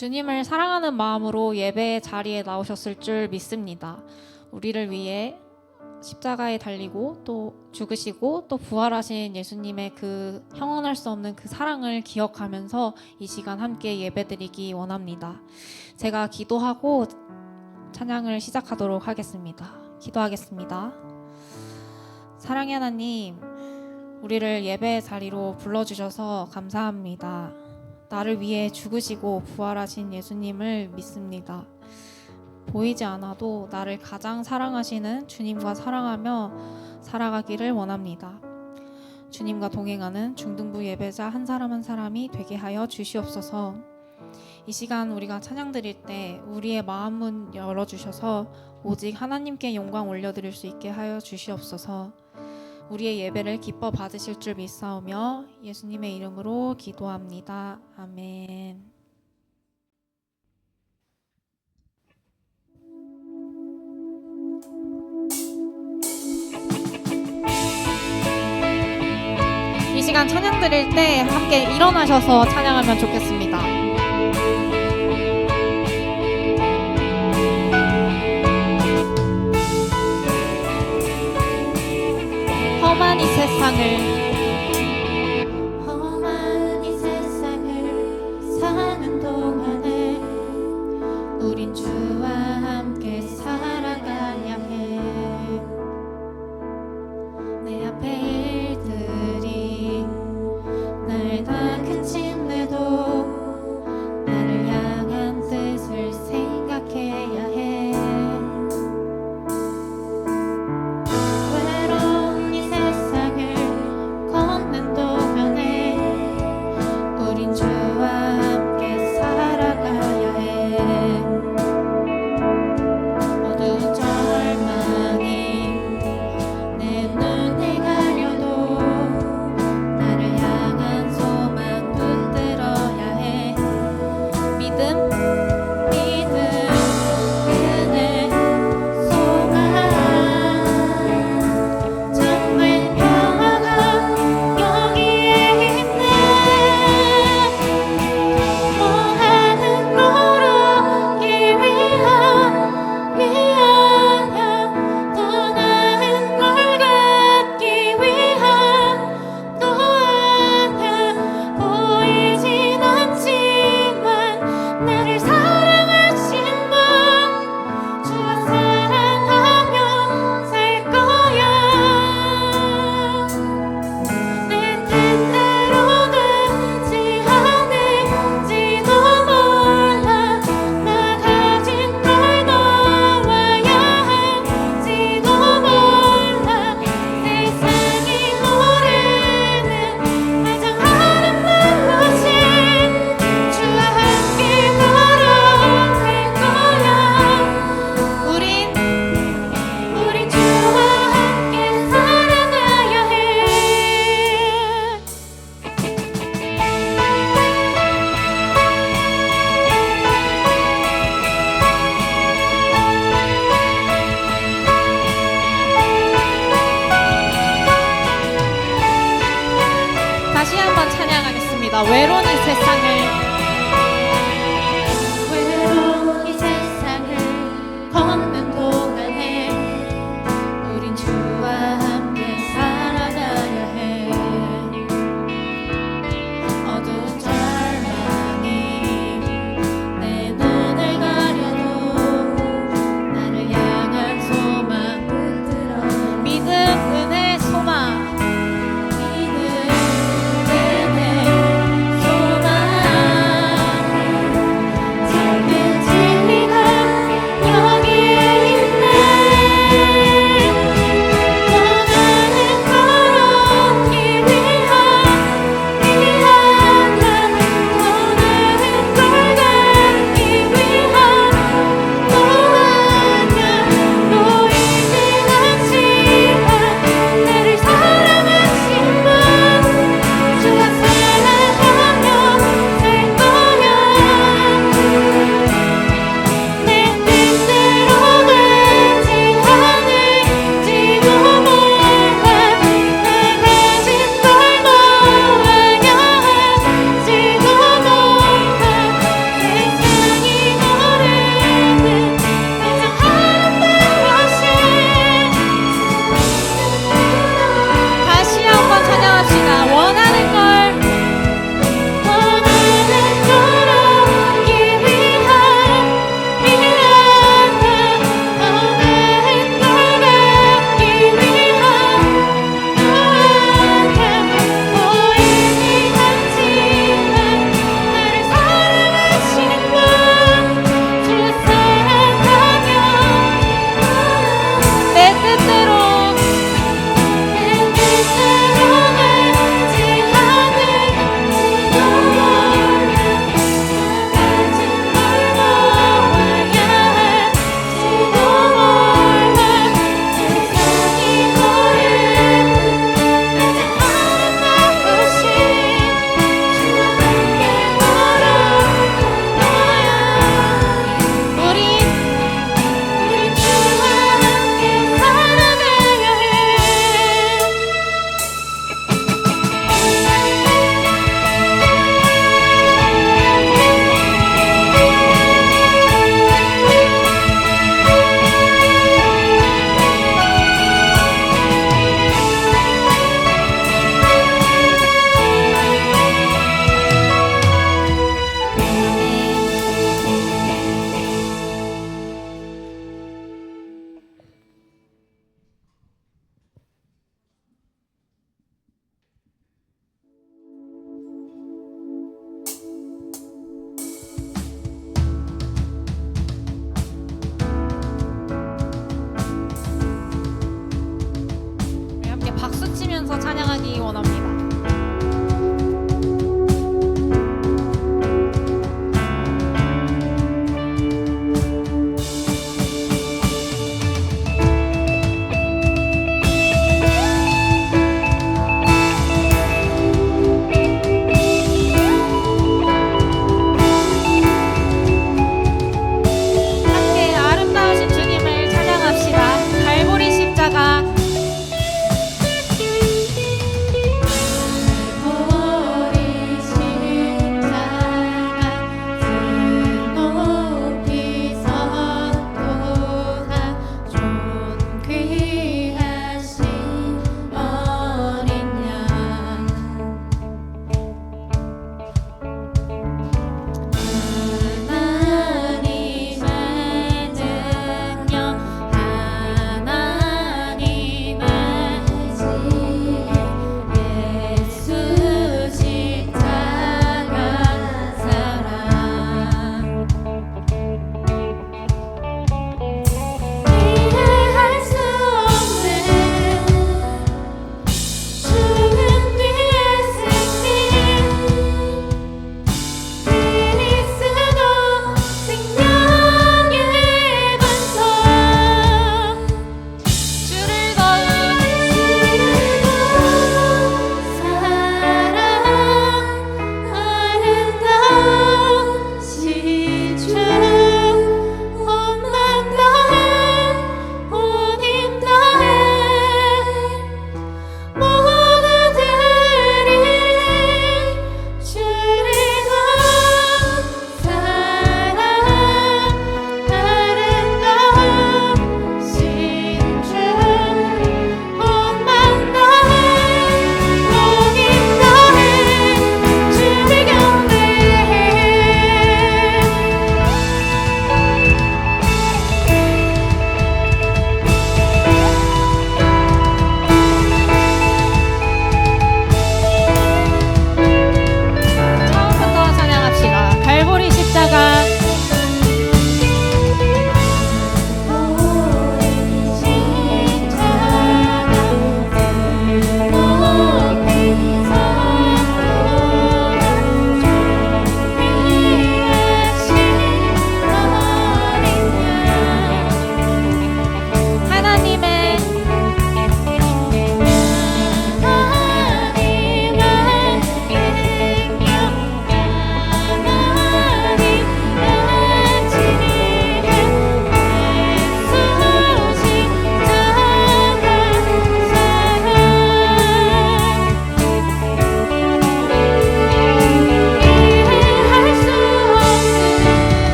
주님을 사랑하는 마음으로 예배의 자리에 나오셨을 줄 믿습니다. 우리를 위해 십자가에 달리고 또 죽으시고 또 부활하신 예수님의 그 형언할 수 없는 그 사랑을 기억하면서 이 시간 함께 예배드리기 원합니다. 제가 기도하고 찬양을 시작하도록 하겠습니다. 기도하겠습니다. 사랑의 하나님, 우리를 예배의 자리로 불러주셔서 감사합니다. 나를 위해 죽으시고 부활하신 예수님을 믿습니다. 보이지 않아도 나를 가장 사랑하시는 주님과 사랑하며 살아가기를 원합니다. 주님과 동행하는 중등부 예배자 한 사람 한 사람이 되게 하여 주시옵소서. 이 시간 우리가 찬양 드릴 때 우리의 마음문 열어주셔서 오직 하나님께 영광 올려드릴 수 있게 하여 주시옵소서. 우리의 예배를 기뻐 받으실 줄 믿사오며 예수님의 이름으로 기도합니다. 아멘. 이 시간 찬양 드릴 때 함께 일어나셔서 찬양하면 좋겠습니다. 험한 이 세상을 사는 동안에 우린 주와 함께 살아가야 해. 내 앞에 일들이 날 다 그친데도 나를 향한 뜻을 생각해야 해. 외로운 이 세상을 걷는 동안에 우린 주와 함께 살아가야 해. 어두운 절망이 내 눈을 가려도 나를 향한 소망 붙들어야 해. 믿음, 은혜, 소망, 정말 평화가 여기에 있네. 원하는 곳으로 길 위하여 더 나은 걸 갖기 위한 또 하나 보이진 않지만 나를 사랑하신 분 주와 사랑하며 살 거야. 내 뜻대로 되지 않을지도 몰라. 나 가진 걸 놓아야 할지도 몰라. 세상이 모르는 가장 아름다운 신 주와 함께 걸어갈 거야. 우린 주와 함께 살아가야 해. 다시 한번 찬양하겠습니다. 외로운 이 세상을 걷는 동안에 우린 주와 함께 살아가야 해. 어두운 절망이 내 눈을 가려도 나를 향한 소망 붙들어. 믿음, 은혜, 소망. 믿음, 은혜,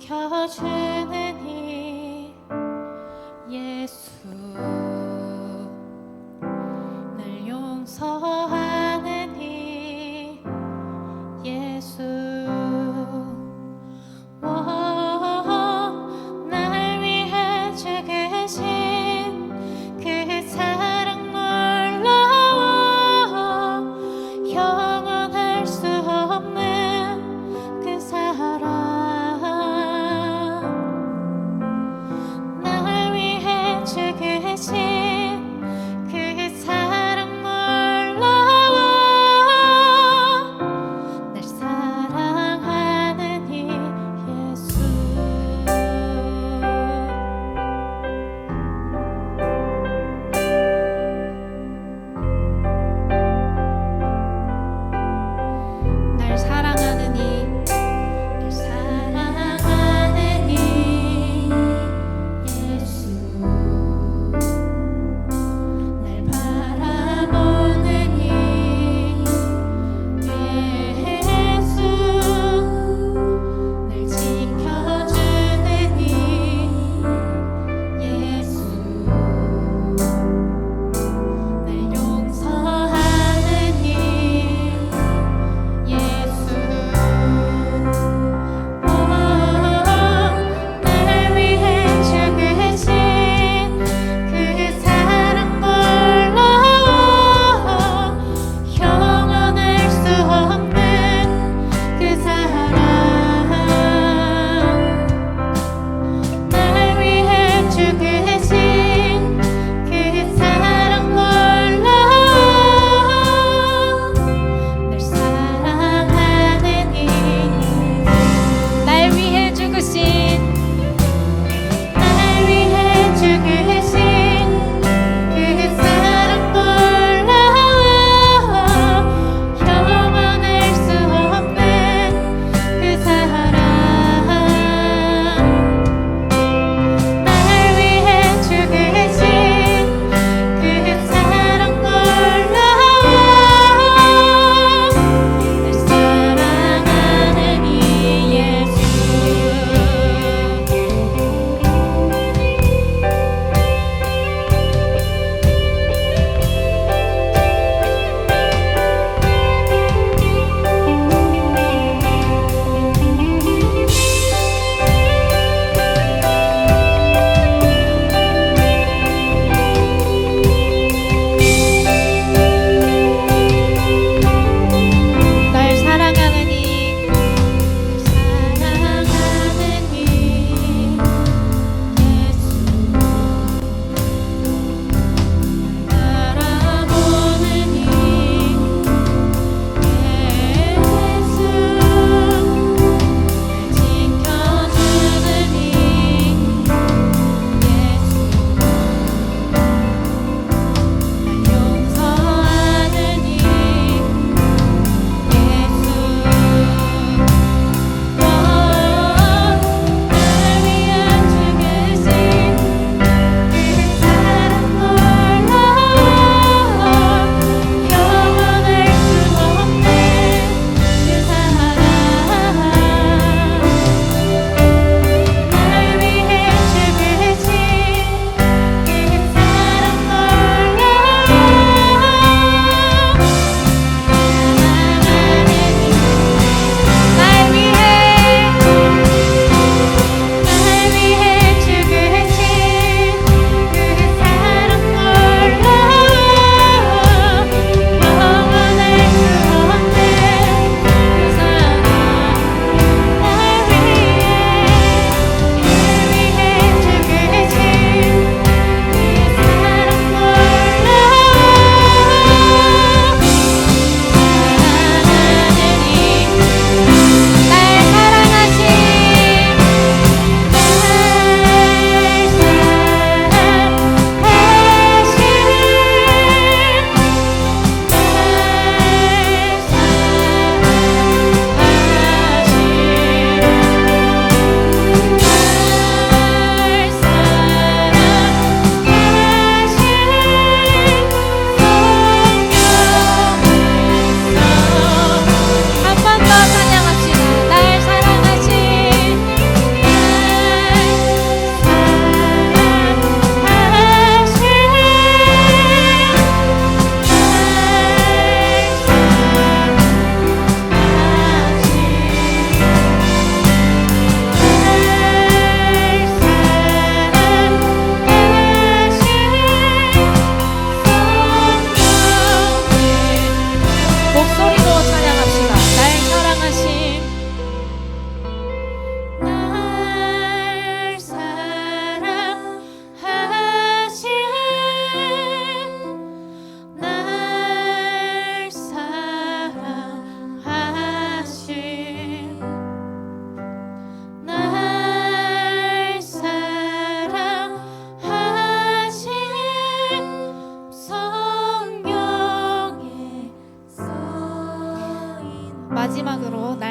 지켜주는 이 예수, 날 용서하는 이 예수, 날 위해 죽으신 그 사랑 놀라워, 영원할 수 없는 그 사랑, 날 위해 죽으신 그 사랑 놀라워, 날 사랑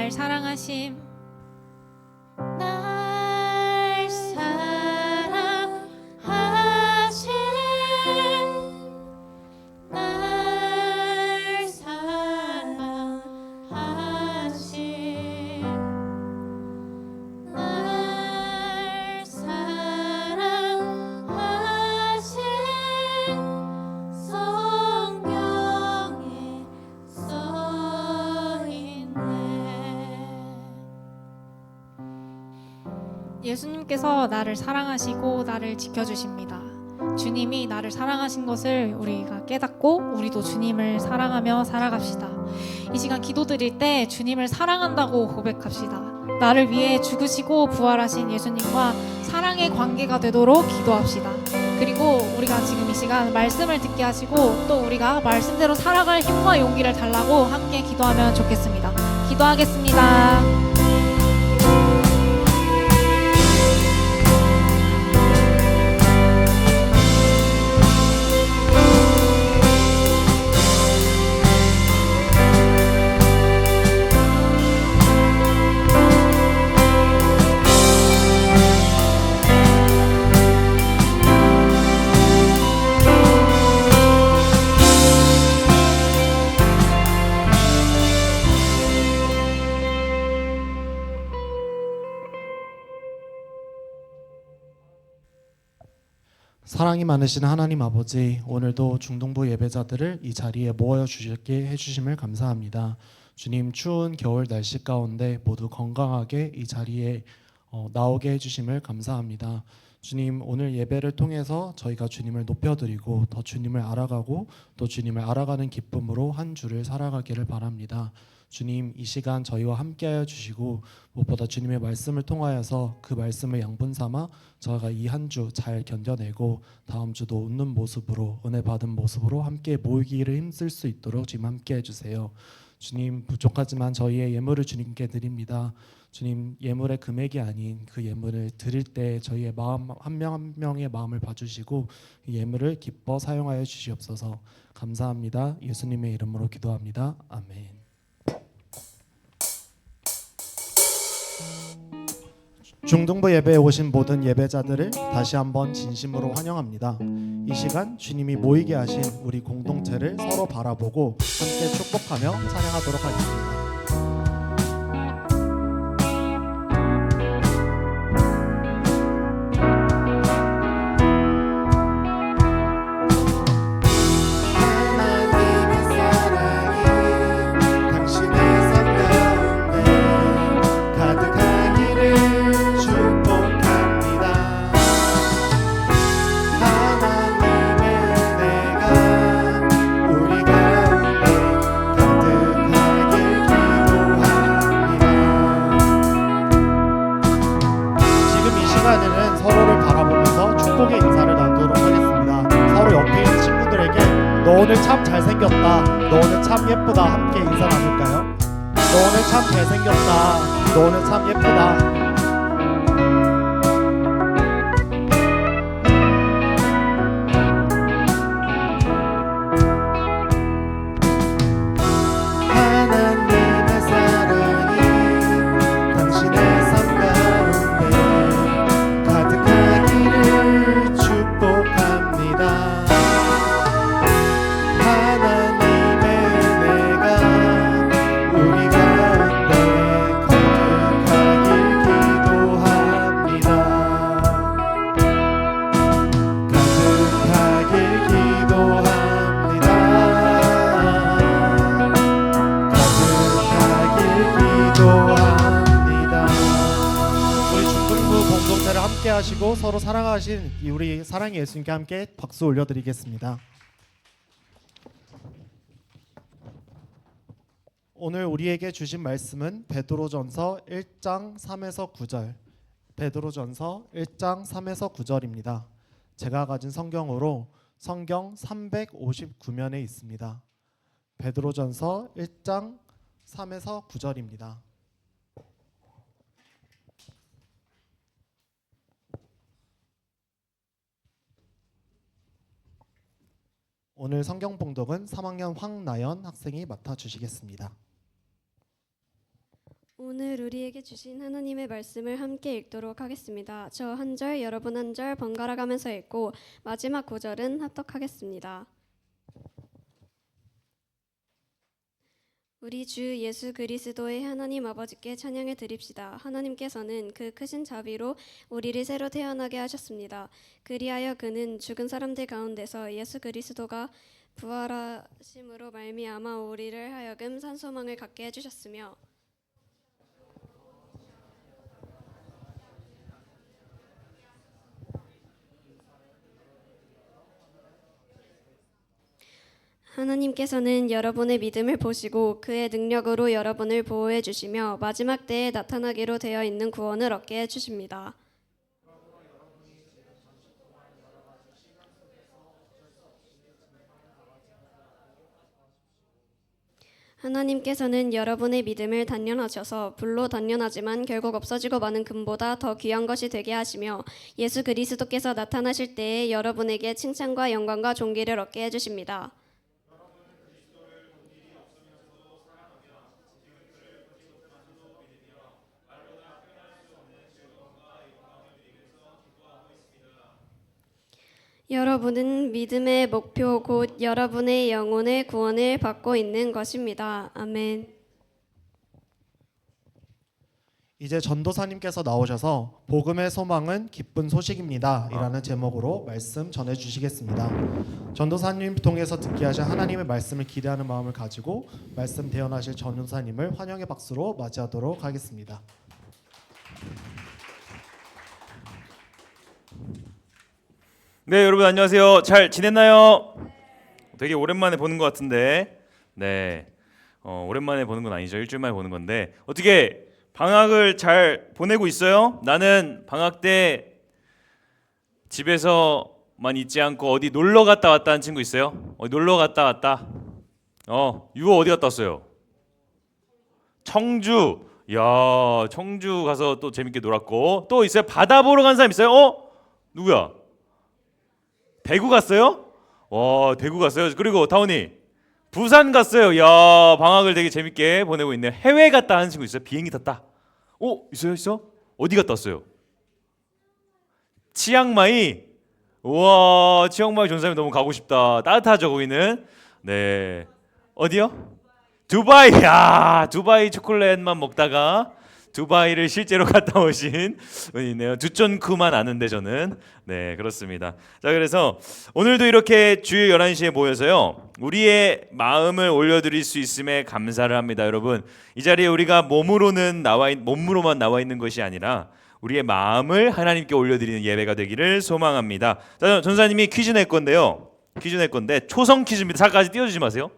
날 사랑하심. 날 사랑하심 날 사랑하심 날 사랑하심 성경에 써있네. 예수님께서 나를 사랑하시고 나를 지켜주십니다. 주님이 나를 사랑하신 것을 우리가 깨닫고 우리도 주님을 사랑하며 살아갑시다. 이 시간 기도드릴 때 주님을 사랑한다고 고백합시다. 나를 위해 죽으시고 부활하신 예수님과 사랑의 관계가 되도록 기도합시다. 그리고 우리가 지금 이 시간 말씀을 듣게 하시고 또 우리가 말씀대로 살아갈 힘과 용기를 달라고 함께 기도하면 좋겠습니다. 기도하겠습니다. 사랑이 많으신 하나님 아버지, 오늘도 중동부 예배자들을 이 자리에 모여 주시게 해주심을 감사합니다. 주님, 추운 겨울 날씨 가운데 모두 건강하게 이 자리에 나오게 해주심을 감사합니다. 주님, 오늘 예배를 통해서 저희가 주님을 높여드리고 더 주님을 알아가고 또 주님을 알아가는 기쁨으로 한 주를 살아가기를 바랍니다. 주님, 이 시간 저희와 함께하여 주시고 무엇보다 주님의 말씀을 통하여서 그 말씀을 양분 삼아 저희가 이 한 주 잘 견뎌내고 다음 주도 웃는 모습으로 은혜 받은 모습으로 함께 모이기를 힘쓸 수 있도록 주님 함께해 주세요. 주님, 부족하지만 저희의 예물을 주님께 드립니다. 주님, 예물의 금액이 아닌 그 예물을 드릴 때 저희의 마음 한 명 한 명의 마음을 봐주시고 예물을 기뻐 사용하여 주시옵소서. 감사합니다. 예수님의 이름으로 기도합니다. 아멘. 중동부 예배에 오신 모든 예배자들을 다시 한번 진심으로 환영합니다. 이 시간 주님이 모이게 하신 우리 공동체를 서로 바라보고 함께 축복하며 찬양하도록 하겠습니다. 서로를 바라보면서 축복의 인사를 나누도록 하겠습니다. 서로 옆에 있는 친구들에게 너 오늘 참 잘생겼다, 너 오늘 참 예쁘다 함께 인사 나눌까요? 너 오늘 참 잘생겼다, 너 오늘 참 예쁘다. 함께 하시고 서로 사랑하신 우리 사랑의 예수님께 함께 박수 올려드리겠습니다. 오늘 우리에게 주신 말씀은 베드로전서 1장 3에서 9절, 베드로전서 1장 3에서 9절입니다. 제가 가진 성경으로 성경 359면에 있습니다. 베드로전서 1장 3에서 9절입니다. 오늘 성경 봉독은 3학년 황나연 학생이 맡아주시겠습니다. 오늘 우리에게 주신 하나님의 말씀을 함께 읽도록 하겠습니다. 저 한 절, 여러분 한 절 번갈아 가면서 읽고 마지막 구절은 합독하겠습니다. 우리 주 예수 그리스도의 하나님 아버지께 찬양을 드립시다. 하나님께서는 그 크신 자비로 우리를 새로 태어나게 하셨습니다. 그리하여 그는 죽은 사람들 가운데서 예수 그리스도가 부활하심으로 말미암아 우리를 하여금 산 소망을 갖게 해주셨으며 하나님께서는 여러분의 믿음을 보시고 그의 능력으로 여러분을 보호해 주시며 마지막 때에 나타나기로 되어 있는 구원을 얻게 해 주십니다. 하나님께서는 여러분의 믿음을 단련하셔서 불로 단련하지만 결국 없어지고 마는 금보다 더 귀한 것이 되게 하시며 예수 그리스도께서 나타나실 때에 여러분에게 칭찬과 영광과 존귀를 얻게 해 주십니다. 여러분은 믿음의 목표 곧 여러분의 영혼의 구원을 받고 있는 것입니다. 아멘. 이제 전도사님께서 나오셔서 복음의 소망은 기쁜 소식입니다 이라는 제목으로 말씀 전해주시겠습니다. 전도사님 통해서 듣게 하실 하나님의 말씀을 기대하는 마음을 가지고 말씀 대언하실 전도사님을 환영의 박수로 맞이하도록 하겠습니다. 네, 여러분 안녕하세요. 잘 지냈나요? 되게 오랜만에 보는 것 같은데, 네, 오랜만에 보는 건 아니죠. 일주일 만에 보는 건데 어떻게 방학을 잘 보내고 있어요? 나는 방학 때 집에서만 있지 않고 어디 놀러 갔다 왔다는 친구 있어요? 놀러 갔다 왔다. 유호 어디 갔다 왔어요? 청주. 야, 청주 가서 또 재밌게 놀았고 또 있어요? 바다 보러 간 사람 있어요? 누구야? 대구 갔어요? 와, 대구 갔어요. 그리고 다운이 부산 갔어요. 야, 방학을 되게 재밌게 보내고 있네요. 해외 갔다 하는 친구 있어요? 비행기 탔다. 있어? 어디 갔다 왔어요? 치앙마이. 우와, 치앙마이 전사님 너무 가고 싶다. 따뜻하죠 거기는. 네, 어디요? 두바이. 야, 두바이 초콜릿만 먹다가 두바이를 실제로 갔다 오신 분이 있네요. 두쫀쿠만 아는데 저는. 네, 그렇습니다. 자, 그래서 오늘도 이렇게 주일 11시에 모여서요, 우리의 마음을 올려드릴 수 있음에 감사를 합니다. 여러분, 이 자리에 우리가 몸으로만 나와 있는 것이 아니라 우리의 마음을 하나님께 올려드리는 예배가 되기를 소망합니다. 자, 전사님이 퀴즈 낼 건데요, 초성 퀴즈입니다. 잠깐까지 띄워주지 마세요.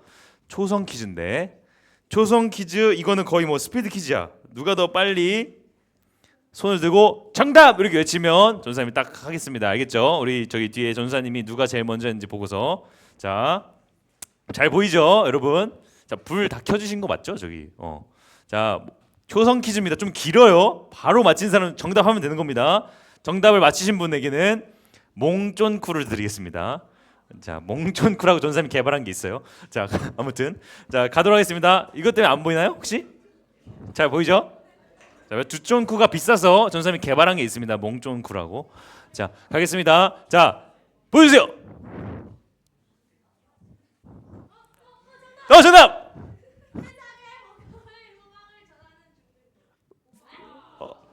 초성 퀴즈인데, 초성 퀴즈 이거는 거의 뭐 스피드 퀴즈야. 누가 더 빨리 손을 들고 정답 이렇게 외치면 전사님이 딱 하겠습니다. 알겠죠? 우리 저기 뒤에 전사님이 누가 제일 먼저 했는지 보고서. 자, 잘 보이죠, 여러분? 자, 불 다 켜주신 거 맞죠, 저기? 자, 초성 퀴즈입니다. 좀 길어요. 바로 맞힌 사람 정답하면 되는 겁니다. 정답을 맞히신 분에게는 몽쫀쿠를 드리겠습니다. 자, 몽쫀쿠라고 전사님이 개발한 게 있어요. 자, 아무튼 자, 가도록 하겠습니다. 이것 때문에 안 보이나요, 혹시? 잘 보이죠? 자, 두쫀쿠가 비싸서 전사님이 개발한 게 있습니다. 몽쫀쿠라고. 자, 가겠습니다. 자, 보여주세요. 정답.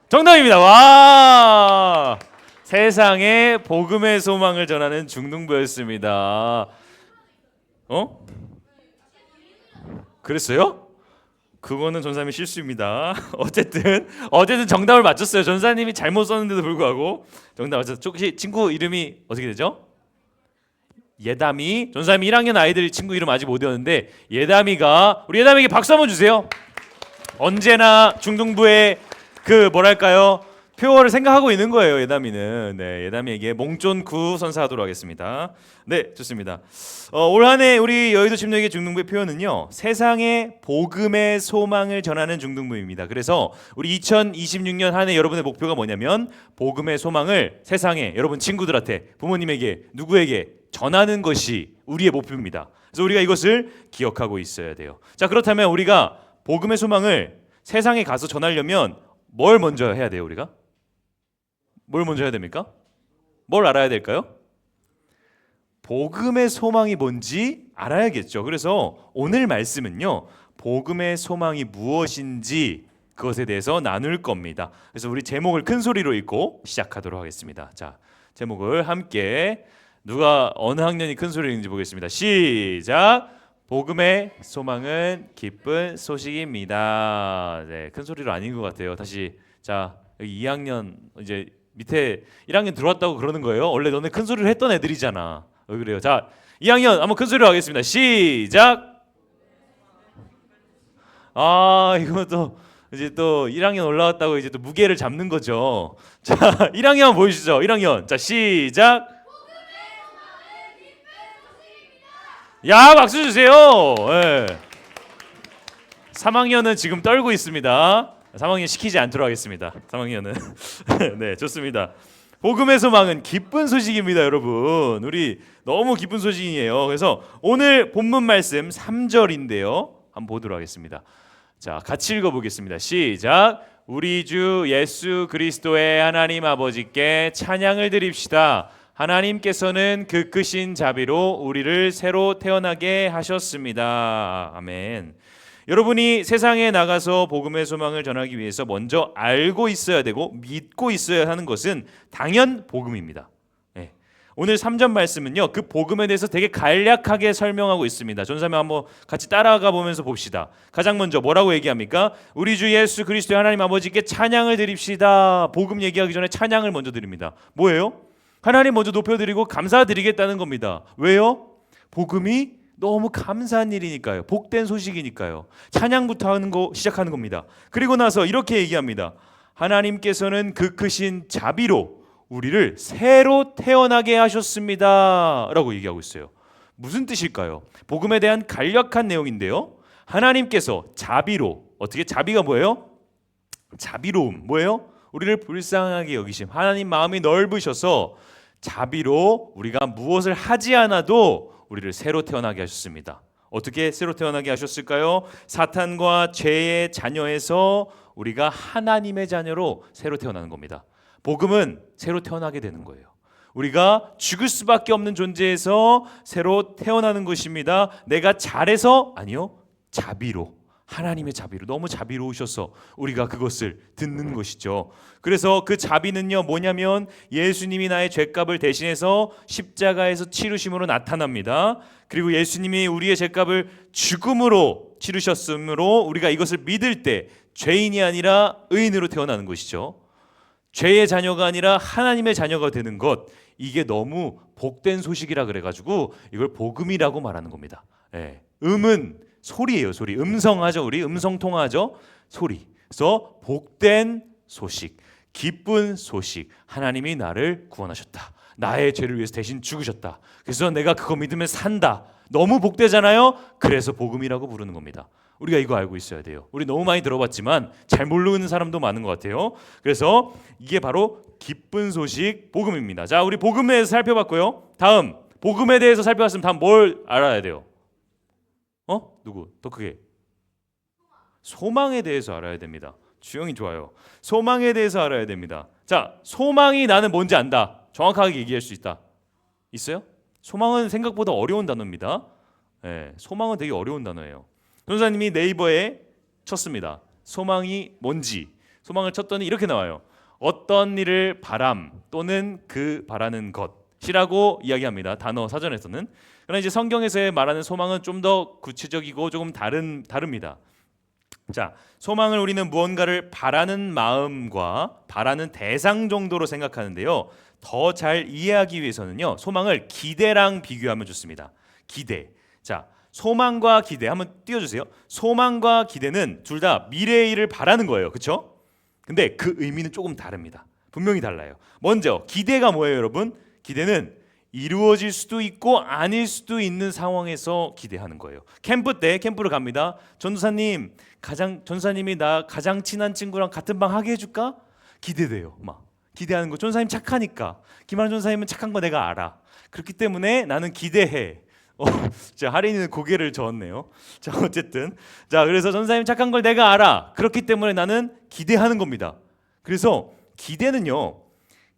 정답입니다. 와, 세상에 복음의 소망을 전하는 중등부였습니다. 그랬어요? 그거는 전사님의 실수입니다. 어쨌든 정답을 맞췄어요. 전사님이 잘못 썼는데도 불구하고 정답 맞췄어요. 혹시 친구 이름이 어떻게 되죠? 예담이. 전사님이 1학년 아이들 친구 이름 아직 못 외웠는데 예담이가, 우리 예담이에게 박수 한번 주세요. 언제나 중등부의 그 뭐랄까요, 표어를 생각하고 있는 거예요, 예담이는. 네, 예담이에게 몽쫀쿠 선사하도록 하겠습니다. 네, 좋습니다. 올 한해 우리 여의도 침례교회 중등부의 표현은요, 세상에 복음의 소망을 전하는 중등부입니다. 그래서 우리 2026년 한 해 여러분의 목표가 뭐냐면 복음의 소망을 세상에 여러분 친구들한테, 부모님에게, 누구에게 전하는 것이 우리의 목표입니다. 그래서 우리가 이것을 기억하고 있어야 돼요. 자, 그렇다면 우리가 복음의 소망을 세상에 가서 전하려면 뭘 먼저 해야 돼요, 우리가? 뭘 먼저 해야 됩니까? 뭘 알아야 될까요? 복음의 소망이 뭔지 알아야겠죠. 그래서 오늘 말씀은요, 복음의 소망이 무엇인지 그것에 대해서 나눌 겁니다. 그래서 우리 제목을 큰 소리로 읽고 시작하도록 하겠습니다. 자, 제목을 함께 누가 어느 학년이 큰 소리로 읽는지 보겠습니다. 시작. 복음의 소망은 기쁜 소식입니다. 네, 큰 소리로 아닌 것 같아요. 다시. 자, 여기 2학년 이제 밑에 1학년 들어왔다고 그러는 거예요. 원래 너네 큰 소리를 했던 애들이잖아. 왜 그래요? 자, 2학년 한번 큰 소리로 하겠습니다. 시작. 아, 이거 또 이제 또 1학년 올라왔다고 이제 또 무게를 잡는 거죠. 자, 1학년 보여주시죠. 1학년. 자, 시작. 야, 박수 주세요. 네. 3학년은 지금 떨고 있습니다. 3학년 시키지 않도록 하겠습니다. 3학년은 네, 좋습니다. 복음의 소망은 기쁜 소식입니다, 여러분. 우리 너무 기쁜 소식이에요. 그래서 오늘 본문 말씀 3절인데요. 한번 보도록 하겠습니다. 자, 같이 읽어보겠습니다. 시작. 우리 주 예수 그리스도의 하나님 아버지께 찬양을 드립시다. 하나님께서는 그 크신 자비로 우리를 새로 태어나게 하셨습니다. 아멘. 여러분이 세상에 나가서 복음의 소망을 전하기 위해서 먼저 알고 있어야 되고 믿고 있어야 하는 것은 당연 복음입니다. 네. 오늘 3절 말씀은요, 그 복음에 대해서 되게 간략하게 설명하고 있습니다. 전사님 한번 같이 따라가 보면서 봅시다. 가장 먼저 뭐라고 얘기합니까? 우리 주 예수 그리스도의 하나님 아버지께 찬양을 드립시다. 복음 얘기하기 전에 찬양을 먼저 드립니다. 뭐예요? 하나님 먼저 높여드리고 감사드리겠다는 겁니다. 왜요? 복음이 너무 감사한 일이니까요. 복된 소식이니까요. 찬양부터 하는 거 시작하는 겁니다. 그리고 나서 이렇게 얘기합니다. 하나님께서는 그 크신 자비로 우리를 새로 태어나게 하셨습니다. 라고 얘기하고 있어요. 무슨 뜻일까요? 복음에 대한 간략한 내용인데요. 하나님께서 자비로, 어떻게 자비가 뭐예요? 자비로움, 뭐예요? 우리를 불쌍하게 여기심. 하나님 마음이 넓으셔서 자비로 우리가 무엇을 하지 않아도 우리를 새로 태어나게 하셨습니다. 어떻게 새로 태어나게 하셨을까요? 사탄과 죄의 자녀에서 우리가 하나님의 자녀로 새로 태어나는 겁니다. 복음은 새로 태어나게 되는 거예요. 우리가 죽을 수밖에 없는 존재에서 새로 태어나는 것입니다. 내가 잘해서 아니요, 자비로, 하나님의 자비로, 너무 자비로우셔서 우리가 그것을 듣는 것이죠. 그래서 그 자비는요, 뭐냐면 예수님이 나의 죄값을 대신해서 십자가에서 치르심으로 나타납니다. 그리고 예수님이 우리의 죄값을 죽음으로 치르셨으므로 우리가 이것을 믿을 때 죄인이 아니라 의인으로 태어나는 것이죠. 죄의 자녀가 아니라 하나님의 자녀가 되는 것, 이게 너무 복된 소식이라 그래가지고 이걸 복음이라고 말하는 겁니다. 예. 음은 소리예요, 소리. 음성하죠, 우리 음성 통화하죠, 소리. 그래서 복된 소식, 기쁜 소식. 하나님이 나를 구원하셨다. 나의 죄를 위해서 대신 죽으셨다. 그래서 내가 그거 믿으면 산다. 너무 복되잖아요. 그래서 복음이라고 부르는 겁니다. 우리가 이거 알고 있어야 돼요. 우리 너무 많이 들어봤지만 잘 모르는 사람도 많은 것 같아요. 그래서 이게 바로 기쁜 소식, 복음입니다. 자, 우리 복음에 대해서 살펴봤고요. 다음, 복음에 대해서 살펴봤으면 다음 뭘 알아야 돼요? 누구? 더 크게. 소망에 대해서 알아야 됩니다. 주영이 좋아요. 소망에 대해서 알아야 됩니다. 자, 소망이 나는 뭔지 안다. 정확하게 얘기할 수 있다. 있어요? 소망은 생각보다 어려운 단어입니다. 네, 소망은 되게 어려운 단어예요. 전사님이 네이버에 쳤습니다. 소망이 뭔지. 소망을 쳤더니 이렇게 나와요. 어떤 일을 바람 또는 그 바라는 것이라고 이야기합니다. 단어 사전에서는. 그러나 이제 성경에서 말하는 소망은 좀 더 구체적이고 조금 다릅니다. 자, 소망을 우리는 무언가를 바라는 마음과 바라는 대상 정도로 생각하는데요. 더 잘 이해하기 위해서는요, 소망을 기대랑 비교하면 좋습니다. 기대. 자, 소망과 기대 한번 띄워주세요. 소망과 기대는 둘 다 미래의 일을 바라는 거예요, 그렇죠? 근데 그 의미는 조금 다릅니다. 분명히 달라요. 먼저 기대가 뭐예요, 여러분? 기대는 이루어질 수도 있고 아닐 수도 있는 상황에서 기대하는 거예요. 캠프 때 캠프를 갑니다. 전사님이 나 가장 친한 친구랑 같은 방 하게 해줄까? 기대돼요. 막 기대하는 거. 전사님 착하니까. 김하는 전사님은 착한 거 내가 알아. 그렇기 때문에 나는 기대해. 자, 할인이는 고개를 저었네요. 자, 어쨌든 자, 그래서 전사님 착한 걸 내가 알아. 그렇기 때문에 나는 기대하는 겁니다. 그래서 기대는요,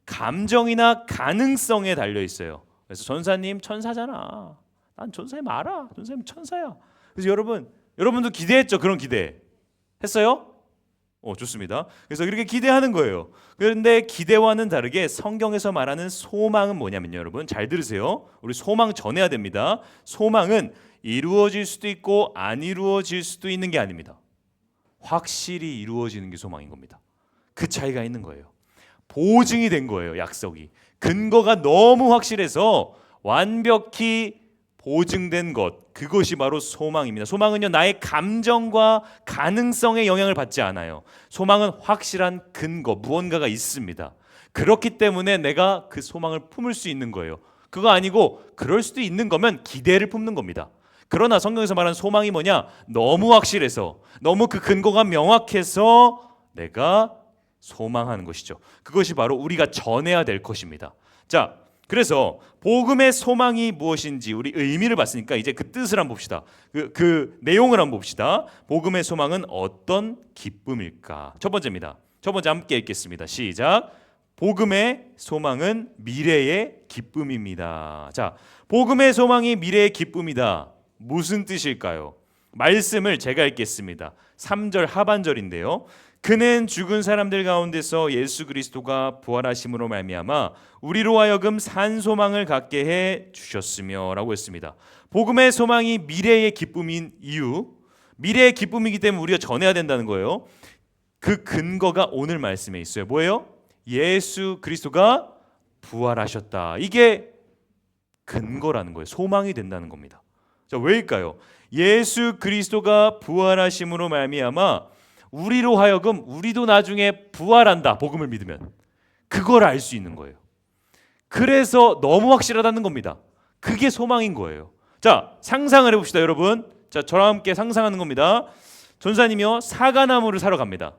감정이나 가능성에 달려 있어요. 그래서 전사님 천사잖아. 난 전사님 알아. 전사님 천사야. 그래서 여러분도 기대했죠? 그런 기대 했어요? 좋습니다. 그래서 이렇게 기대하는 거예요. 그런데 기대와는 다르게 성경에서 말하는 소망은 뭐냐면요, 여러분 잘 들으세요. 우리 소망 전해야 됩니다. 소망은 이루어질 수도 있고 안 이루어질 수도 있는 게 아닙니다. 확실히 이루어지는 게 소망인 겁니다. 그 차이가 있는 거예요. 보증이 된 거예요. 약속이. 근거가 너무 확실해서 완벽히 보증된 것, 그것이 바로 소망입니다. 소망은요, 나의 감정과 가능성에 영향을 받지 않아요. 소망은 확실한 근거, 무언가가 있습니다. 그렇기 때문에 내가 그 소망을 품을 수 있는 거예요. 그거 아니고 그럴 수도 있는 거면 기대를 품는 겁니다. 그러나 성경에서 말하는 소망이 뭐냐? 너무 확실해서, 너무 그 근거가 명확해서 내가 소망하는 것이죠. 그것이 바로 우리가 전해야 될 것입니다. 자, 그래서 복음의 소망이 무엇인지 우리 의미를 봤으니까 이제 그 뜻을 한번 봅시다. 그 내용을 한번 봅시다. 복음의 소망은 어떤 기쁨일까? 첫 번째입니다. 첫 번째 함께 읽겠습니다. 시작. 복음의 소망은 미래의 기쁨입니다. 자, 복음의 소망이 미래의 기쁨이다. 무슨 뜻일까요? 말씀을 제가 읽겠습니다. 3절 하반절인데요. 그는 죽은 사람들 가운데서 예수 그리스도가 부활하심으로 말미암아 우리로 하여금 산 소망을 갖게 해 주셨으며라고 했습니다. 복음의 소망이 미래의 기쁨인 이유, 미래의 기쁨이기 때문에 우리가 전해야 된다는 거예요. 그 근거가 오늘 말씀에 있어요. 뭐예요? 예수 그리스도가 부활하셨다. 이게 근거라는 거예요. 소망이 된다는 겁니다. 자, 왜일까요? 예수 그리스도가 부활하심으로 말미암아 우리로 하여금 우리도 나중에 부활한다. 복음을 믿으면 그걸 알 수 있는 거예요. 그래서 너무 확실하다는 겁니다. 그게 소망인 거예요. 자, 상상을 해봅시다, 여러분. 자, 저랑 함께 상상하는 겁니다. 전사님이요, 사과나무를 사러 갑니다.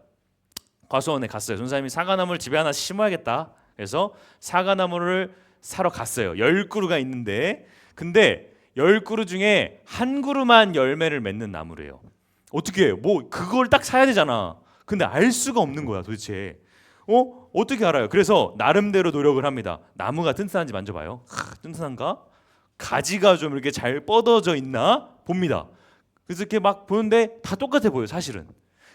과수원에 갔어요. 전사님이 사과나무를 집에 하나 심어야겠다. 그래서 사과나무를 사러 갔어요. 10그루가 있는데, 근데 10그루 중에 한 그루만 열매를 맺는 나무래요. 어떻게 해요? 뭐 그걸 딱 사야 되잖아. 근데 알 수가 없는 거야, 도대체. 어떻게 알아요? 그래서 나름대로 노력을 합니다. 나무가 튼튼한지 만져봐요. 튼튼한가? 가지가 좀 이렇게 잘 뻗어져 있나 봅니다. 그래서 이렇게 막 보는데 다 똑같아 보여요, 사실은.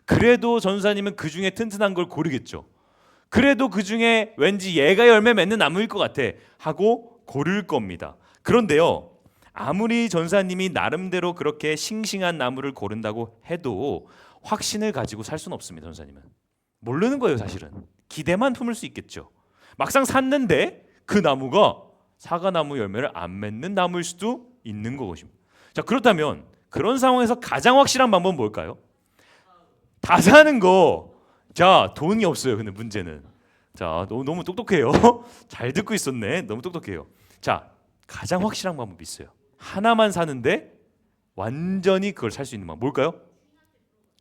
그래도 전사님은 그 중에 튼튼한 걸 고르겠죠. 그래도 그 중에 왠지 얘가 열매 맺는 나무일 것 같아 하고 고를 겁니다. 그런데요, 아무리 전사님이 나름대로 그렇게 싱싱한 나무를 고른다고 해도 확신을 가지고 살 수는 없습니다. 전사님은 모르는 거예요. 사실은 기대만 품을 수 있겠죠. 막상 샀는데 그 나무가 사과나무 열매를 안 맺는 나무일 수도 있는 것입니다. 자, 그렇다면 그런 상황에서 가장 확실한 방법은 뭘까요? 다 사는 거. 자, 돈이 없어요. 근데 문제는, 자, 너무 똑똑해요. 잘 듣고 있었네. 너무 똑똑해요. 자, 가장 확실한 방법이 있어요. 하나만 사는데 완전히 그걸 살 수 있는 방법 뭘까요?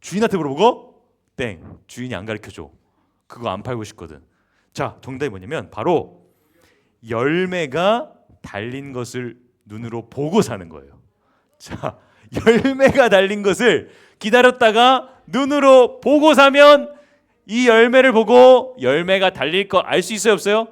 주인한테 물어보고 땡, 주인이 안 가르쳐줘. 그거 안 팔고 싶거든. 자, 정답이 뭐냐면 바로 열매가 달린 것을 눈으로 보고 사는 거예요. 자, 열매가 달린 것을 기다렸다가 눈으로 보고 사면 이 열매를 보고 열매가 달릴 거 알 수 있어요, 없어요?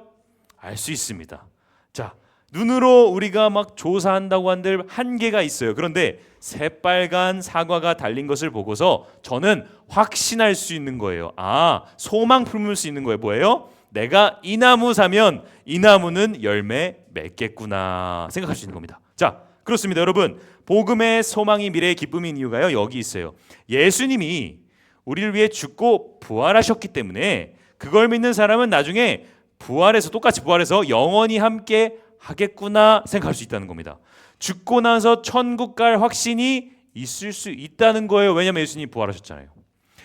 알 수 있습니다. 자, 눈으로 우리가 막 조사한다고 한들 한계가 있어요. 그런데 새빨간 사과가 달린 것을 보고서 저는 확신할 수 있는 거예요. 아, 소망 품을 수 있는 거예요. 뭐예요? 내가 이 나무 사면 이 나무는 열매 맺겠구나 생각할 수 있는 겁니다. 자, 그렇습니다. 여러분, 복음의 소망이 미래의 기쁨인 이유가요, 여기 있어요. 예수님이 우리를 위해 죽고 부활하셨기 때문에 그걸 믿는 사람은 나중에 부활해서, 똑같이 부활해서 영원히 함께 하겠구나 생각할 수 있다는 겁니다. 죽고 나서 천국 갈 확신이 있을 수 있다는 거예요. 왜냐하면 예수님이 부활하셨잖아요.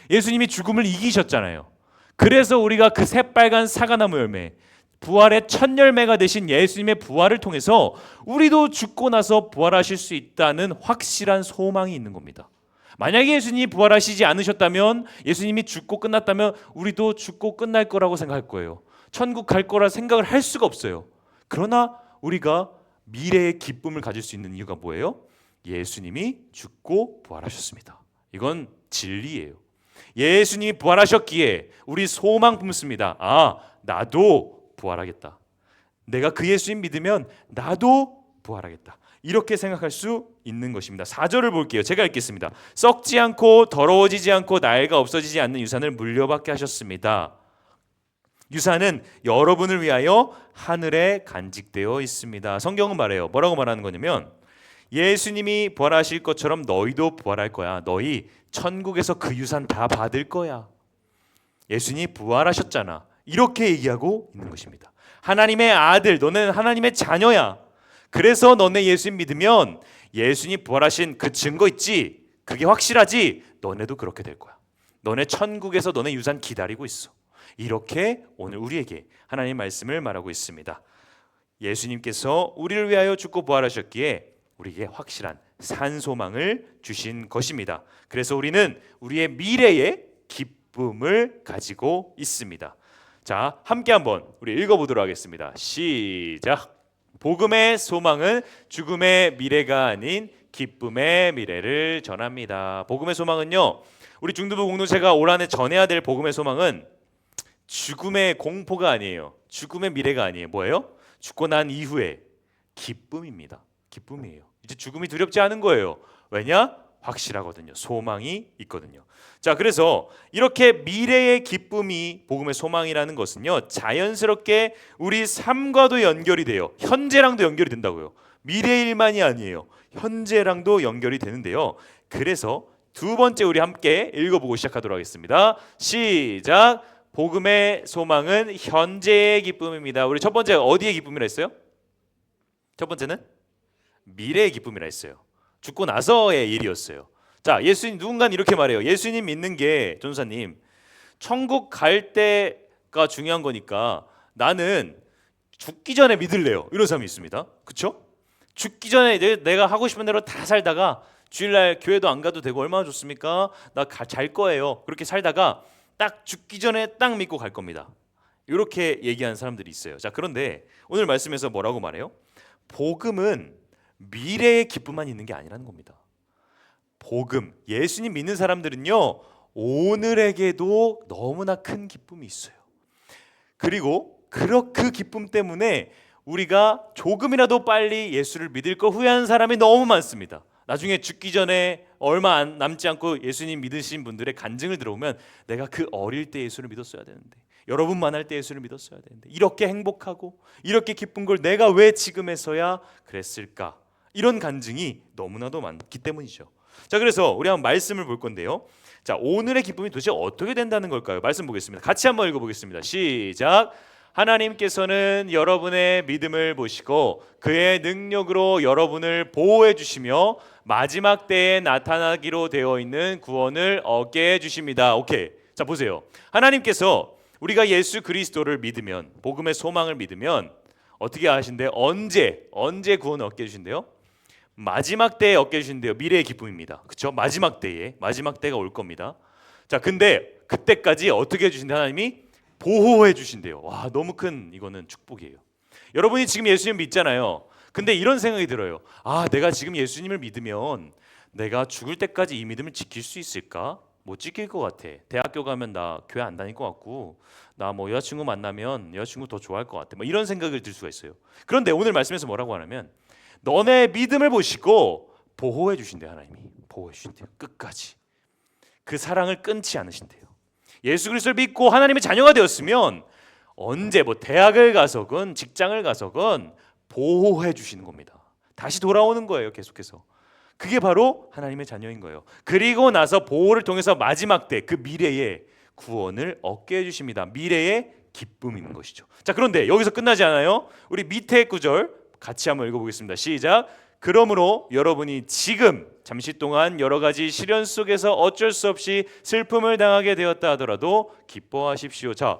예수님이 죽음을 이기셨잖아요. 그래서 우리가 그 새빨간 사과나무 열매, 부활의 첫 열매가 되신 예수님의 부활을 통해서 우리도 죽고 나서 부활하실 수 있다는 확실한 소망이 있는 겁니다. 만약에 예수님이 부활하시지 않으셨다면, 예수님이 죽고 끝났다면 우리도 죽고 끝날 거라고 생각할 거예요. 천국 갈 거라 생각을 할 수가 없어요. 그러나 우리가 미래의 기쁨을 가질 수 있는 이유가 뭐예요? 예수님이 죽고 부활하셨습니다. 이건 진리예요. 예수님이 부활하셨기에 우리 소망 품습니다. 아, 나도 부활하겠다. 내가 그 예수님 믿으면 나도 부활하겠다. 이렇게 생각할 수 있는 것입니다. 4절을 볼게요. 제가 읽겠습니다. 썩지 않고 더러워지지 않고 나이가 없어지지 않는 유산을 물려받게 하셨습니다. 유산은 여러분을 위하여 하늘에 간직되어 있습니다. 성경은 말해요. 뭐라고 말하는 거냐면 예수님이 부활하실 것처럼 너희도 부활할 거야. 너희 천국에서 그 유산 다 받을 거야. 예수님이 부활하셨잖아. 이렇게 얘기하고 있는 것입니다. 하나님의 아들, 너는 하나님의 자녀야. 그래서 너네 예수님 믿으면 예수님 부활하신 그 증거 있지? 그게 확실하지? 너네도 그렇게 될 거야. 너네 천국에서 너네 유산 기다리고 있어. 이렇게 오늘 우리에게 하나님의 말씀을 말하고 있습니다. 예수님께서 우리를 위하여 죽고 부활하셨기에 우리에게 확실한 산소망을 주신 것입니다. 그래서 우리는 우리의 미래의 기쁨을 가지고 있습니다. 자, 함께 한번 우리 읽어보도록 하겠습니다. 시작. 복음의 소망은 죽음의 미래가 아닌 기쁨의 미래를 전합니다. 복음의 소망은요, 우리 중두부 공동체가 올 한해 전해야 될 복음의 소망은 죽음의 공포가 아니에요. 죽음의 미래가 아니에요. 뭐예요? 죽고 난 이후에 기쁨입니다. 기쁨이에요. 이제 죽음이 두렵지 않은 거예요. 왜냐? 확실하거든요. 소망이 있거든요. 자, 그래서 이렇게 미래의 기쁨이 복음의 소망이라는 것은요, 자연스럽게 우리 삶과도 연결이 돼요. 현재랑도 연결이 된다고요. 미래의 일만이 아니에요. 현재랑도 연결이 되는데요. 그래서 두 번째 우리 함께 읽어보고 시작하도록 하겠습니다. 시작. 복음의 소망은 현재의 기쁨입니다. 우리 첫 번째 어디의 기쁨이라 했어요? 첫 번째는 미래의 기쁨이라 했어요. 죽고 나서의 일이었어요. 자, 예수님 누군가는 이렇게 말해요. 예수님 믿는 게 전사님 천국 갈 때가 중요한 거니까 나는 죽기 전에 믿을래요. 이런 사람이 있습니다. 그렇죠? 죽기 전에 내가 하고 싶은 대로 다 살다가 주일날 교회도 안 가도 되고 얼마나 좋습니까? 나 잘 거예요. 그렇게 살다가 딱 죽기 전에 딱 믿고 갈 겁니다. 이렇게 얘기하는 사람들이 있어요. 자, 그런데 오늘 말씀에서 뭐라고 말해요? 복음은 미래의 기쁨만 있는 게 아니라는 겁니다. 복음, 예수님 믿는 사람들은요, 오늘에게도 너무나 큰 기쁨이 있어요. 그리고 그 기쁨 때문에 우리가 조금이라도 빨리 예수를 믿을 거 후회하는 사람이 너무 많습니다. 나중에 죽기 전에 얼마 남지 않고 예수님 믿으신 분들의 간증을 들어보면 내가 그 어릴 때 예수를 믿었어야 되는데, 여러분 만날 때 예수를 믿었어야 되는데, 이렇게 행복하고 이렇게 기쁜 걸 내가 왜 지금에서야 그랬을까? 이런 간증이 너무나도 많기 때문이죠. 자, 그래서 우리 한번 말씀을 볼 건데요. 자, 오늘의 기쁨이 도대체 어떻게 된다는 걸까요? 말씀 보겠습니다. 같이 한번 읽어보겠습니다. 시작. 하나님께서는 여러분의 믿음을 보시고 그의 능력으로 여러분을 보호해 주시며 마지막 때에 나타나기로 되어 있는 구원을 얻게 해 주십니다. 오케이. 자, 보세요. 하나님께서 우리가 예수 그리스도를 믿으면, 복음의 소망을 믿으면 어떻게 하신대요? 언제 구원을 얻게 해 주신대요? 마지막 때에 얻게 해 주신대요. 미래의 기쁨입니다. 그렇죠? 마지막 때가 올 겁니다. 자, 근데 그때까지 어떻게 해 주신대? 하나님이 보호해 주신대요. 와, 너무 큰 이거는 축복이에요. 여러분이 지금 예수님 믿잖아요. 근데 이런 생각이 들어요. 아, 내가 지금 예수님을 믿으면 내가 죽을 때까지 이 믿음을 지킬 수 있을까? 못 지킬 것 같아. 대학교 가면 나 교회 안 다닐 것 같고, 나 뭐 여자친구 만나면 여자친구 더 좋아할 것 같아. 뭐 이런 생각을 들 수가 있어요. 그런데 오늘 말씀에서 뭐라고 하냐면 너네 믿음을 보시고 보호해 주신대요. 하나님이 보호해 주신대요. 끝까지 그 사랑을 끊지 않으신대요. 예수 그리스도를 믿고 하나님의 자녀가 되었으면 언제 뭐 대학을 가서건 직장을 가서건 보호해 주시는 겁니다. 다시 돌아오는 거예요. 계속해서. 그게 바로 하나님의 자녀인 거예요. 그리고 나서 보호를 통해서 마지막 때 그 미래의 구원을 얻게 해주십니다. 미래의 기쁨인 것이죠. 자, 그런데 여기서 끝나지 않아요. 우리 밑에 구절 같이 한번 읽어보겠습니다. 시작. 그러므로 여러분이 지금 잠시 동안 여러 가지 시련 속에서 어쩔 수 없이 슬픔을 당하게 되었다 하더라도 기뻐하십시오. 자,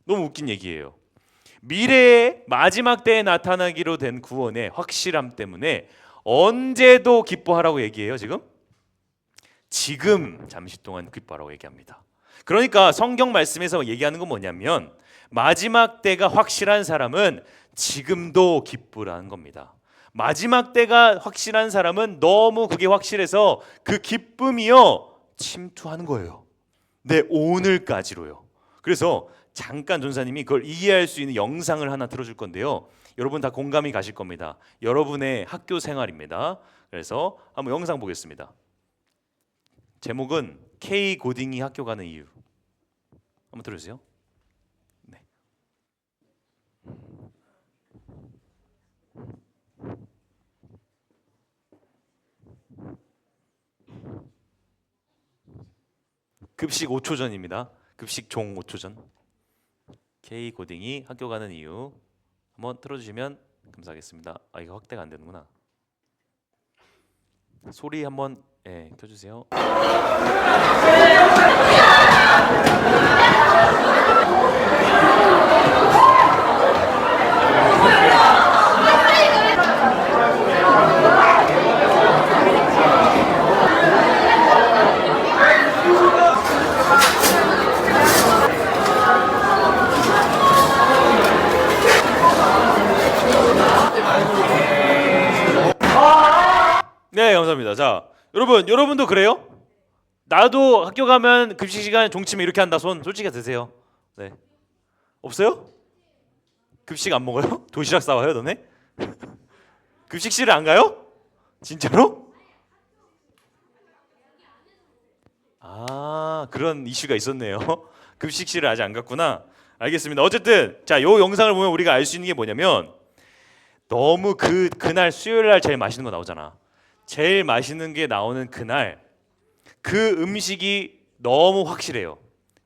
너무 웃긴 얘기예요. 미래의 마지막 때에 나타나기로 된 구원의 확실함 때문에 언제도 기뻐하라고 얘기해요. 지금 잠시 동안 기뻐하라고 얘기합니다. 그러니까 성경 말씀에서 얘기하는 건 뭐냐면 마지막 때가 확실한 사람은 지금도 기쁘라는 겁니다. 마지막 때가 확실한 사람은 너무 그게 확실해서 그 기쁨이요 침투하는 거예요. 네, 오늘까지로요. 그래서 잠깐 전사님이 그걸 이해할 수 있는 영상을 하나 틀어줄 건데요. 여러분 다 공감이 가실 겁니다. 여러분의 학교 생활입니다. 그래서 한번 영상 보겠습니다. 제목은 K 고딩이 학교 가는 이유. 한번 들어주세요. 네. 급식 5초 전입니다. 급식 종 5초 전. K 고딩이 학교 가는 이유 한번 틀어주시면 감사하겠습니다. 아, 이거 확대가 안 되는구나. 소리 한번 켜주세요. 네, 감사합니다. 자, 여러분도 그래요? 나도 학교 가면 급식 시간에 종치면 이렇게 한다. 손 솔직히 드세요. 네, 없어요? 급식 안 먹어요? 도시락 싸와요, 너네? 급식실을 안 가요? 진짜로? 아, 그런 이슈가 있었네요. 급식실을 아직 안 갔구나. 알겠습니다. 어쨌든 자, 요 영상을 보면 우리가 알 수 있는 게 뭐냐면 너무 그날 수요일 날 제일 맛있는 거 나오잖아. 제일 맛있는 게 나오는 그날 그 음식이 너무 확실해요.